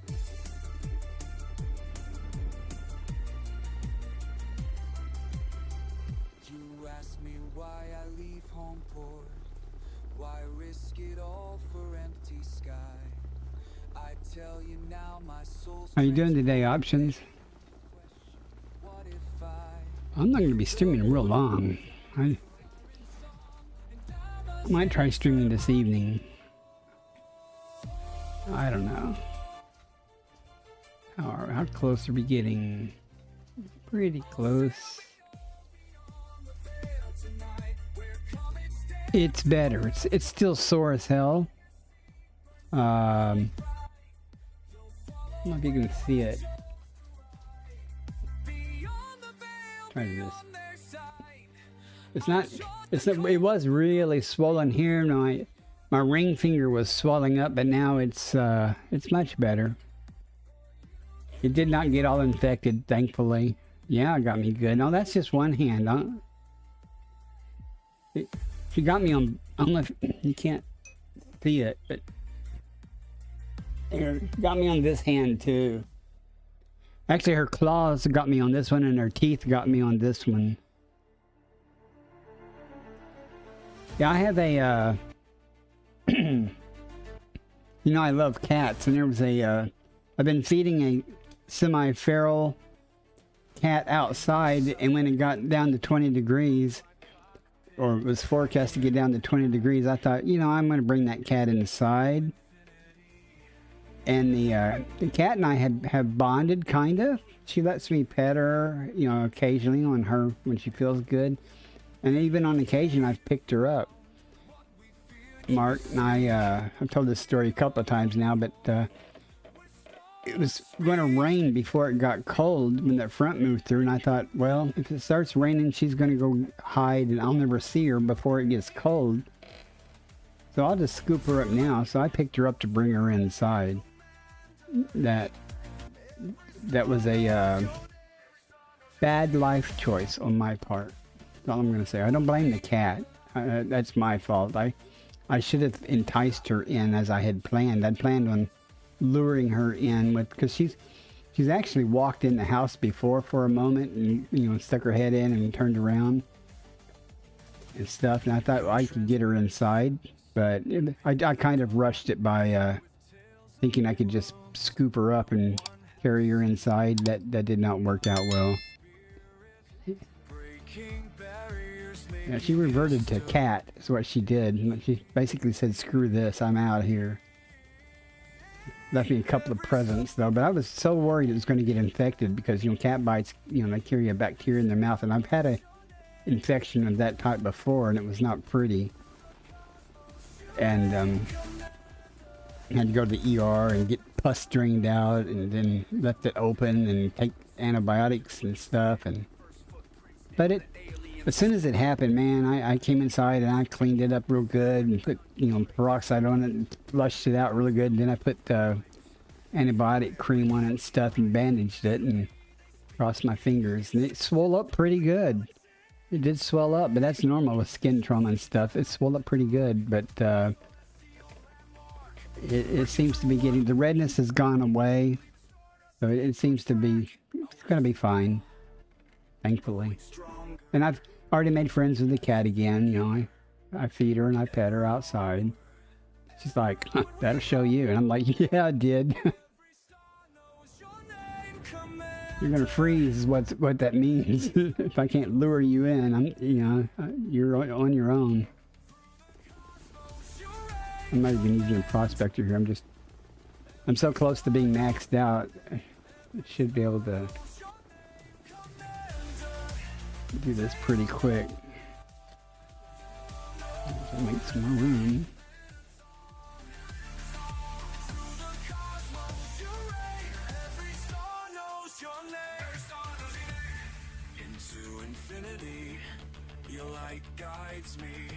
Speaker 3: You ask me why I leave home port, why risk it all for empty sky. I tell you now, my soul's
Speaker 4: How you doing today, Options?
Speaker 3: what if I
Speaker 4: I'm not going to be streaming real long. I might try streaming this evening. I don't know. How close are we getting? Pretty close. It's better. It's still sore as hell. I don't know if you can see it. Try this. It's not. It was really swollen here. My ring finger was swelling up, but now it's much better. It did not get all infected, thankfully. Yeah, it got me good. No, that's just one hand. She got me on. I don't know if you can't see it, but here, got me on this hand too. Actually, her claws got me on this one, and her teeth got me on this one. Yeah, I have a, you know, I love cats, and there was a, I've been feeding a semi-feral cat outside, and when it got down to 20 degrees, or it was forecast to get down to 20 degrees, I thought, you know, I'm going to bring that cat inside. And the cat and I have bonded, kind of. She lets me pet her, you know, occasionally on her when she feels good. And even on occasion, I've picked her up. Mark and I've told this story a couple of times now, but it was going to rain before it got cold when that front moved through. And I thought, well, if it starts raining, she's going to go hide and I'll never see her before it gets cold. So I'll just scoop her up now. So I picked her up to bring her inside. That was a bad life choice on my part. That's all I'm going to say. I don't blame the cat. That's my fault. I should have enticed her in as I had planned. I'd planned on luring her in with, because she's actually walked in the house before for a moment and, you know, stuck her head in and turned around and stuff. And I thought I could get her inside, but I kind of rushed it by thinking I could just scoop her up and carry her inside. That did not work out well. Yeah, she reverted to cat is what she did. She basically said, screw this, I'm out of here. Left me a couple of presents though, but I was so worried it was going to get infected because, you know, cat bites, you know, they carry a bacteria in their mouth, and I've had a infection of that type before and it was not pretty. And had to go to the ER and get pus drained out, and then left it open and take antibiotics and stuff. But as soon as it happened, man, I came inside and I cleaned it up real good and put, you know, peroxide on it and flushed it out really good. And then I put antibiotic cream on it and stuff and bandaged it and crossed my fingers, and it swelled up pretty good. It did swell up, but that's normal with skin trauma and stuff. It swelled up pretty good, but it seems to be getting, the redness has gone away, so it seems to be, it's going to be fine, thankfully. And I've already made friends with the cat again. You know, I feed her and I pet her outside. She's like, huh, that'll show you. And I'm like, yeah, I did. You're gonna freeze is what that means. If I can't lure you in, you're on your own. I'm not even using a prospector here. I'm so close to being maxed out. I should be able to do this pretty quick. Make some more room.
Speaker 3: infinity. Your light guides me.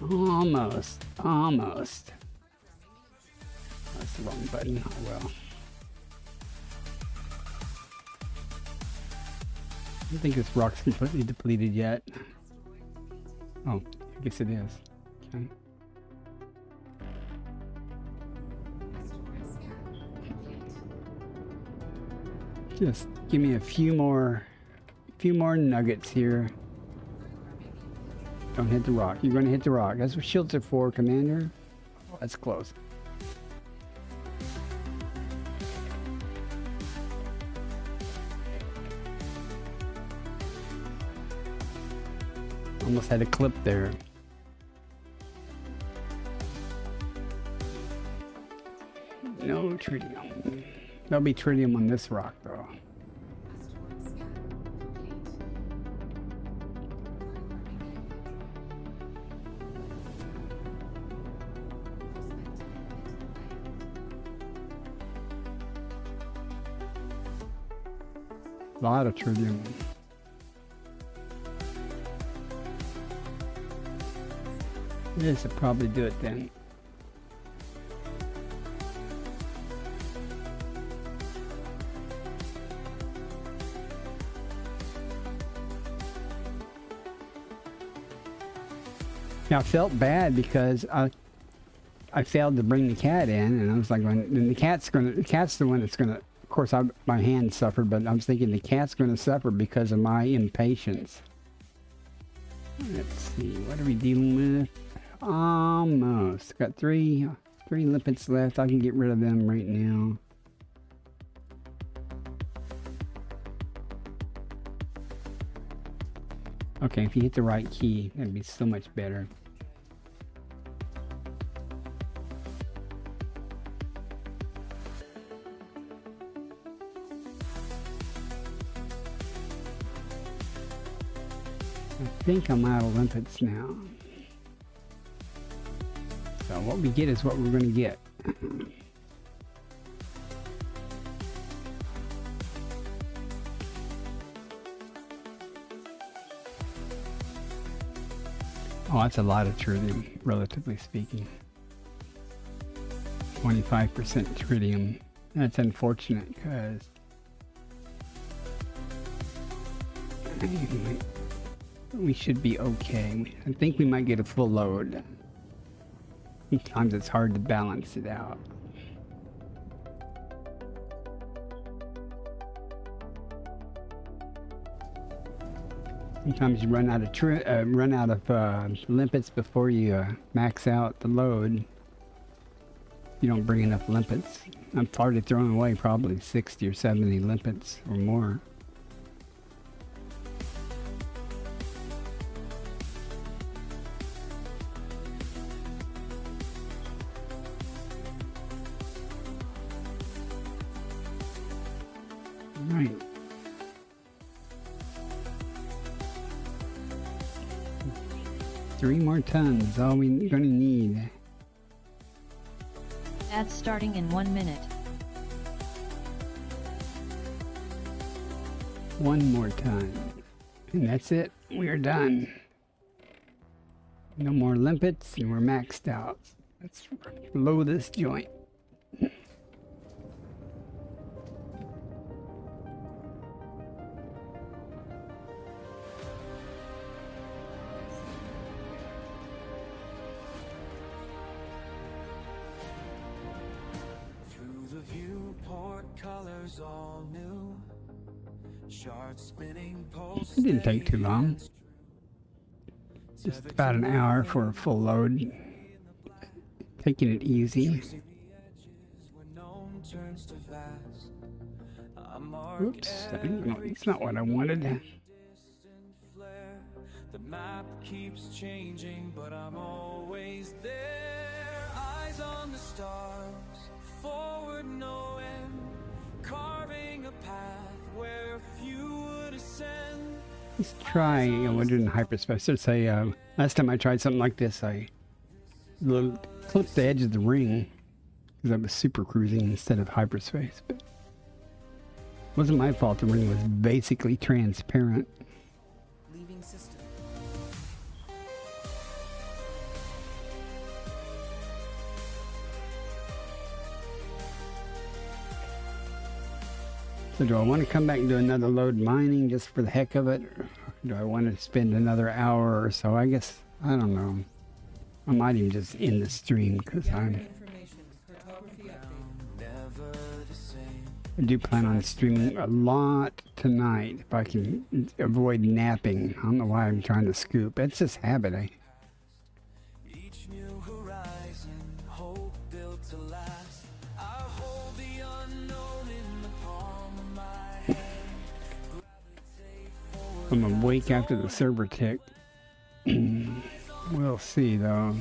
Speaker 4: Almost. Almost. That's the wrong button. Oh well. I don't think this rock's completely depleted yet. Oh, I guess it is. Okay. Just give me a few more nuggets here. Don't hit the rock. You're going to hit the rock. That's what shields are for, Commander. Oh, that's close. Almost had a clip there. No tritium. There'll be tritium on this rock, though. A lot of tritium. This will probably do it then. Now, I felt bad because I failed to bring the cat in, and I was like, when the cat's the one that's gonna. Of course, my hand suffered, but I was thinking the cat's gonna suffer because of my impatience. Let's see, what are we dealing with? Almost. Got three limpets left. I can get rid of them right now. Okay, if you hit the right key, that'd be so much better. I think I'm out of limpets now. So what we get is what we're going to get. Oh, that's a lot of tritium, relatively speaking. 25% tritium. That's unfortunate because we should be okay. I think we might get a full load. Sometimes it's hard to balance it out. Sometimes you run out of limpets before you max out the load. You don't bring enough limpets. I've already thrown away probably 60 or 70 limpets or more. Right. Three more tons, all we're gonna need.
Speaker 5: Ads starting in 1 minute.
Speaker 4: One more ton. And that's it. We're done. No more limpets and we're maxed out. Let's load this joint.
Speaker 3: All new. Shards spinning, pulse
Speaker 4: It didn't take too long. Just about an hour for a full load. Taking it easy. Oops, it's not what I wanted.
Speaker 3: The map keeps changing, but I'm always there. Eyes on the stars, forward no end. Carving a path where few would ascend.
Speaker 4: Let's try, we're doing hyperspace. So say, last time I tried something like this, I clipped the edge of the ring because I was super cruising instead of hyperspace. But it wasn't my fault. The ring was basically transparent. So do I want to come back and do another load mining just for the heck of it? Or do I want to spend another hour or so? I guess, I don't know. I might even just end the stream because I do plan on streaming a lot tonight if I can avoid napping. I don't know why I'm trying to scoop. It's just habit.
Speaker 3: Each new horizon, hope built to last. I hold the unknown in the palm of my hand.
Speaker 4: I'm awake after the server tick. We'll see though.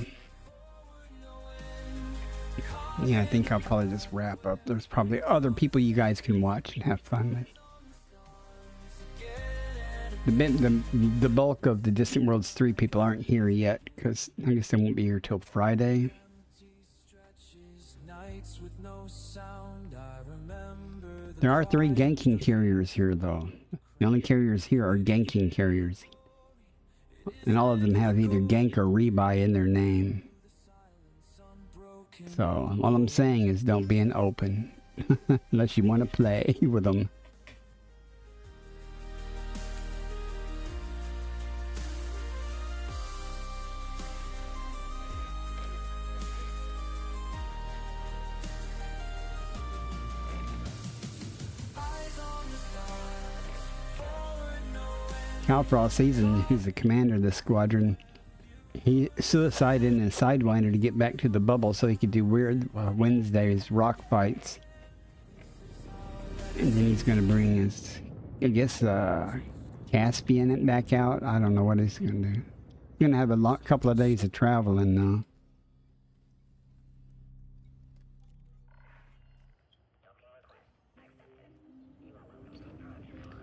Speaker 4: Yeah, I think I'll probably just wrap up. There's probably other people you guys can watch and have fun with. The bulk of the Distant Worlds 3 people aren't here yet because I guess they won't be here till Friday. There are 3 ganking carriers here though. The only carriers here are ganking carriers. And all of them have either gank or rebuy in their name. So all I'm saying is don't be an open unless you want to play with them. Calfrost Season, who's the commander of the squadron, he suicided in a Sidewinder to get back to the bubble so he could do weird Wednesdays rock fights. And then he's going to bring his, I guess, Caspian back out. I don't know what he's going to do. He's going to have a couple of days of traveling now.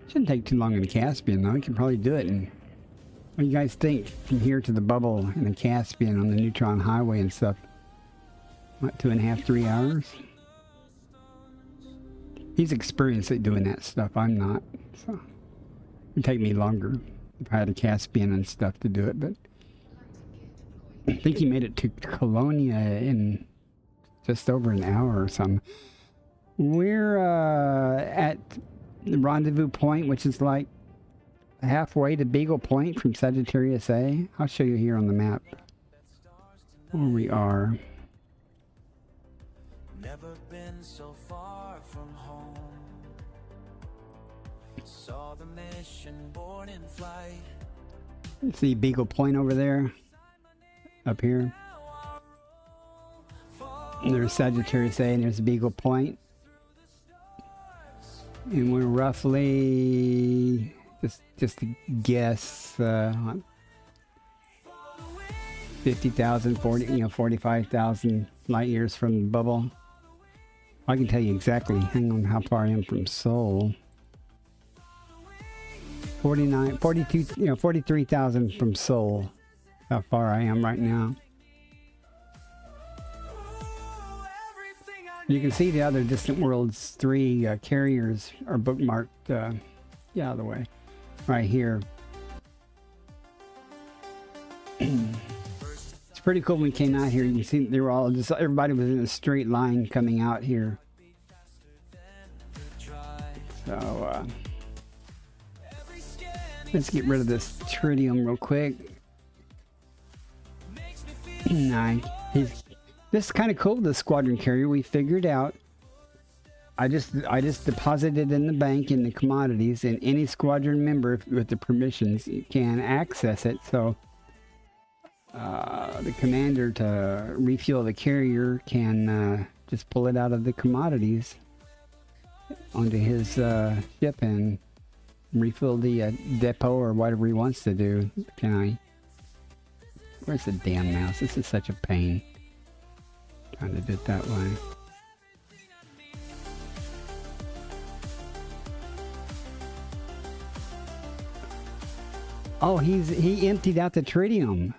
Speaker 4: Shouldn't take too long in the Caspian though. You can probably do it in, what do you guys think? From here to the bubble in the Caspian on the Neutron Highway and stuff. What, 2.5, 3 hours? He's experienced at doing that stuff. I'm not. So it'd take me longer if I had a Caspian and stuff to do it, but I think he made it to Colonia in just over an hour or something. We're at the Rendezvous Point, which is like halfway to Beagle Point from Sagittarius A. I'll show you here on the map where we are.
Speaker 3: Never been so far from home. Saw the mission born in flight.
Speaker 4: See Beagle Point over there, up here. And there's Sagittarius A and there's Beagle Point. And we're roughly, just to guess, 50,000, 45,000 light years from the bubble. I can tell you exactly, hang on, how far I am from Sol. 43,000 from Sol. How far I am right now. You can see the other Distant Worlds 3 carriers are bookmarked, get out of the way, right here. It's pretty cool when we came out here. You can see they were all just, everybody was in a straight line coming out here. So, let's get rid of this Tritium real quick. This is kind of cool, this squadron carrier. We figured out, I just deposited in the bank in the commodities, and any squadron member with the permissions can access it. So the commander to refuel the carrier can just pull it out of the commodities onto his ship and refill the depot or whatever he wants to do. Can I? Where's the damn mouse? This is such a pain. Trying to do it that way. Oh, he emptied out the Tritium.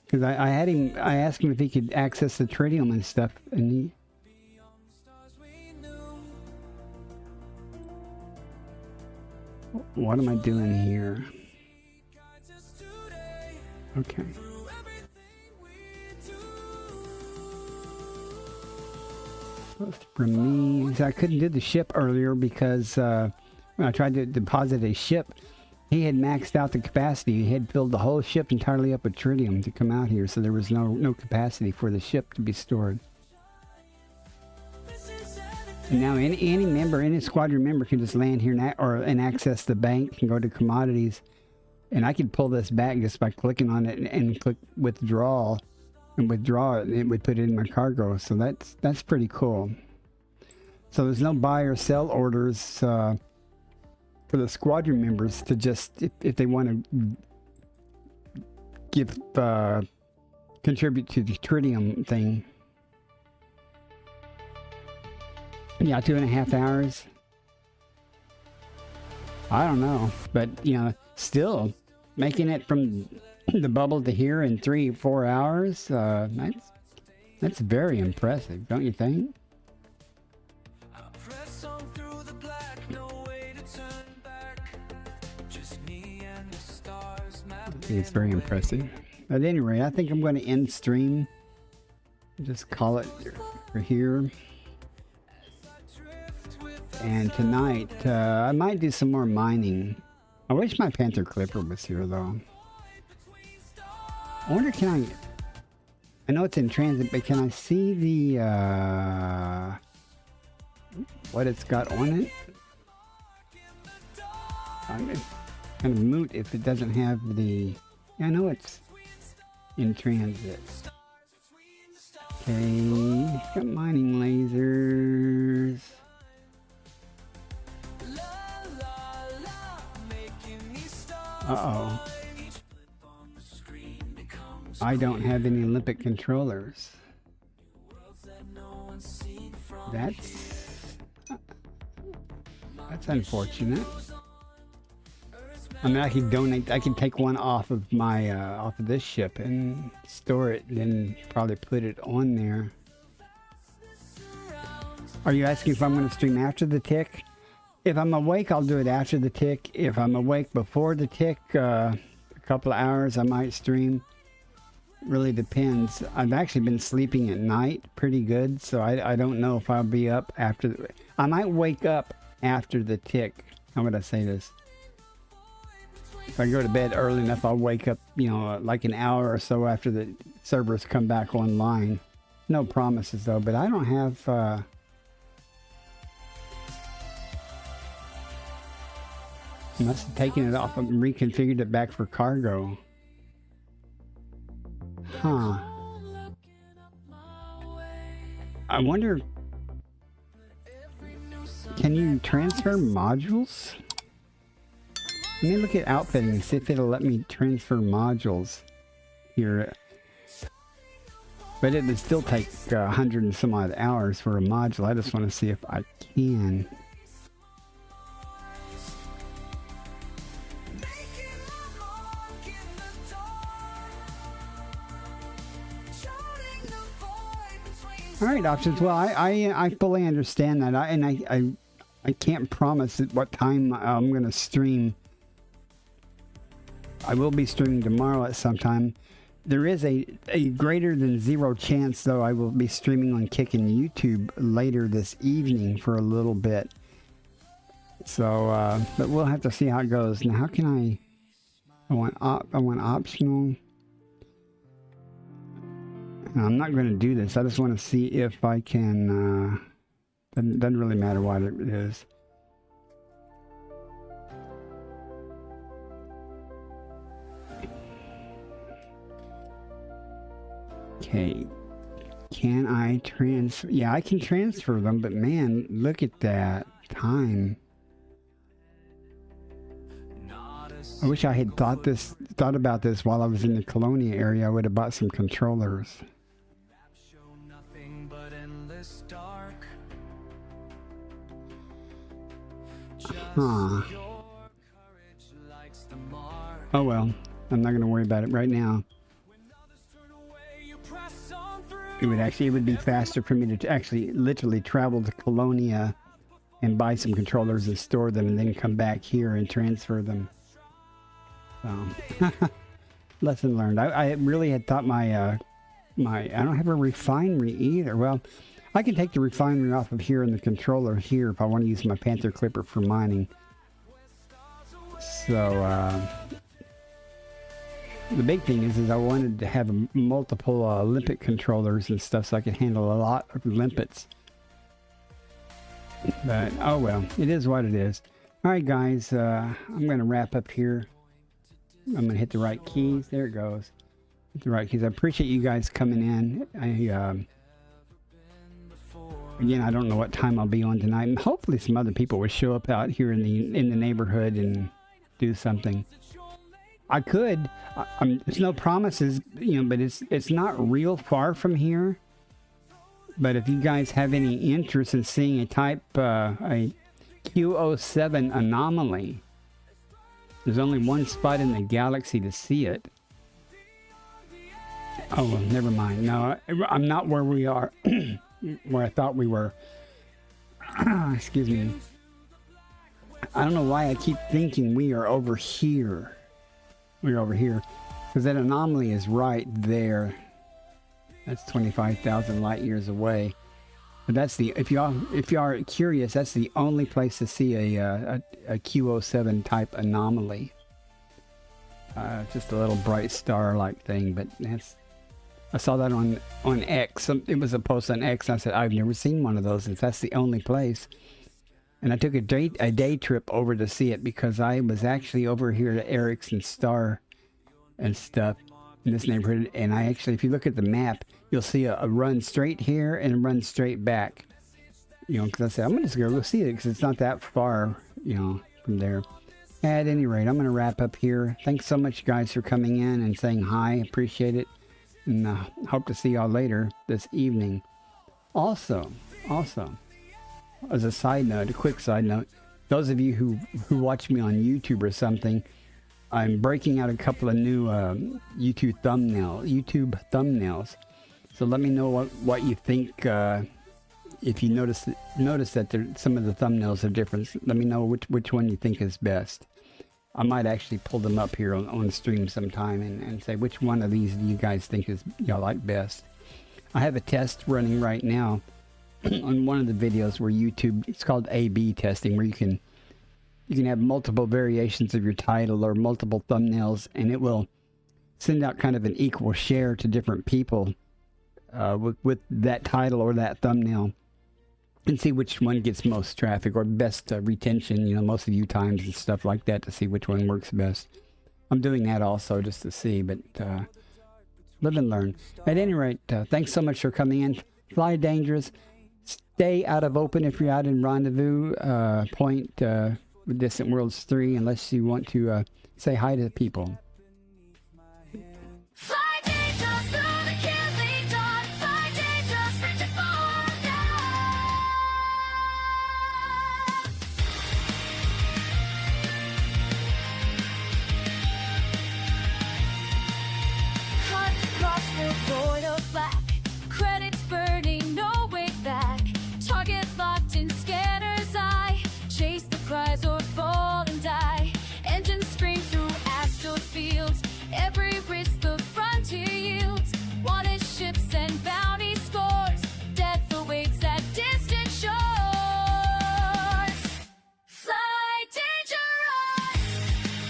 Speaker 4: Because I asked him if he could access the Tritium and stuff, and he... What am I doing here? Okay. from me. So I couldn't do the ship earlier because when I tried to deposit a ship, he had maxed out the capacity. He had filled the whole ship entirely up with tritium to come out here, so there was no capacity for the ship to be stored. And now any member, any squadron member can just land here and access the bank and go to commodities. And I could pull this back just by clicking on it and click withdraw. And withdraw it, and it would put it in my cargo. So that's pretty cool. So there's no buy or sell orders for the squadron members to just, if they want to give contribute to the tritium thing. Yeah, 2.5 hours. I don't know, but you know, still making it from the bubble to here in 3-4 hours. That's very impressive, don't you think? I think it's very impressive. At any rate, I think I'm going to end stream. Just call it for here. And tonight, I might do some more mining. I wish my Panther Clipper was here, though. I wonder, I know it's in transit, but can I see the, what it's got on it? I'm kind of moot if it doesn't have the, yeah, I know it's in transit. Okay, it's got mining lasers. Uh-oh. I don't have any Olympic controllers. That's unfortunate. I mean, I could donate. I can take one off of my off of this ship and store it, and then probably put it on there. Are you asking if I'm going to stream after the tick? If I'm awake, I'll do it after the tick. If I'm awake before the tick, a couple of hours, I might stream. Really depends. I've actually been sleeping at night pretty good, so I don't know if I'll be up after. I might wake up after the tick. How would I say this? If I go to bed early enough, I'll wake up, you know, like an hour or so after the servers come back online. No promises though, but I don't have. I must have taken it off and reconfigured it back for cargo. Huh. I wonder, can you transfer modules? Let me look at outfitting and see if it'll let me transfer modules here. But it would still take 100 and some odd hours for a module. I just want to see if I can. All right, options. Well, I fully understand that, I can't promise at what time I'm going to stream. I will be streaming tomorrow at some time. There is a greater than zero chance, though, I will be streaming on Kick and YouTube later this evening for a little bit. So, but we'll have to see how it goes. Now, how can I want optional. I'm not going to do this. I just want to see if I can, doesn't really matter what it is. Okay. Can I transfer? Yeah, I can transfer them, but man, look at that time. I wish I had thought about this while I was in the Colonia area. I would have bought some controllers. Huh. Oh well, I'm not going to worry about it right now. It would be faster for me to actually literally travel to Colonia and buy some controllers and store them and then come back here and transfer them. So, lesson learned. I really had thought my I don't have a refinery either. Well, I can take the refinery off of here and the controller here if I want to use my Panther Clipper for mining. So, the big thing is I wanted to have multiple limpet controllers and stuff so I could handle a lot of limpets. But, oh well, it is what it is. Alright guys, I'm going to wrap up here. I'm going to hit the right keys. There it goes. Hit the right keys. I appreciate you guys coming in. Again, I don't know what time I'll be on tonight. And hopefully some other people will show up out here in the neighborhood and do something. I could. There's no promises, you know, but it's not real far from here. But if you guys have any interest in seeing a Q07 anomaly, there's only one spot in the galaxy to see it. Oh, well, never mind. No, I'm not where we are, where I thought we were. Excuse me. I don't know why I keep thinking we are over here. We're over here. Because that anomaly is right there. That's 25,000 light years away. But that's the, if you are curious, that's the only place to see a Q07 type anomaly. Just a little bright star-like thing, but that's, I saw that on X. It was a post on X. I said, I've never seen one of those. If that's the only place. And I took a day trip over to see it because I was actually over here to Erickson Star and stuff in this neighborhood. And I actually, if you look at the map, you'll see a run straight here and a run straight back. You know, because I said, I'm just going to go see it because it's not that far, you know, from there. At any rate, I'm going to wrap up here. Thanks so much, guys, for coming in and saying hi. Appreciate it. And hope to see y'all later this evening. Also, as a side note, a quick side note, those of you who watch me on YouTube or something, I'm breaking out a couple of new YouTube thumbnails. So let me know what you think. If you notice that some of the thumbnails are different, let me know which one you think is best. I might actually pull them up here on stream sometime and say which one of these do you guys think is y'all like best. I have a test running right now on one of the videos where YouTube, it's called A/B testing, where you can have multiple variations of your title or multiple thumbnails, and it will send out kind of an equal share to different people with that title or that thumbnail, and see which one gets most traffic or best retention, you know, most view times and stuff like that, to see which one works best. I'm doing that also just to see, but live and learn. At any rate, thanks so much for coming in. Fly dangerous. Stay out of open if you're out in Rendezvous Point with Distant Worlds 3, unless you want to say hi to people.
Speaker 1: Fly dangerous through the killing dawn. Fly dangerous, reaching for now. Hot across the void of black. Credits burning, no way back. Target locked in scanner's eye. Chase the prize or fall and die. Engines scream through astral fields. Every risk the frontier yields. Wanted ships and bounty scores. Death awaits at distant shores. Fly dangerous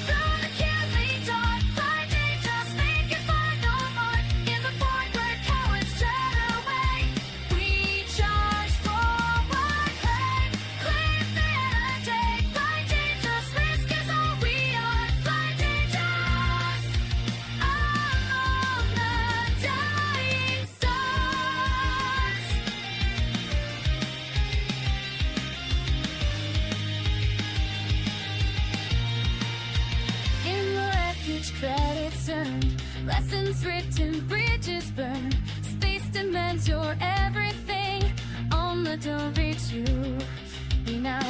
Speaker 1: through the killing dawn. Fly dangerous, make your final mark in the void where cowards tread away. We charge forward, claim mandate. Fly dangerous, risk is all we are. Fly dangerous, among the dying stars. In the wreckage, credits earned, lessons written, bridges burned. Space demands your everything. On the don't reach you. We now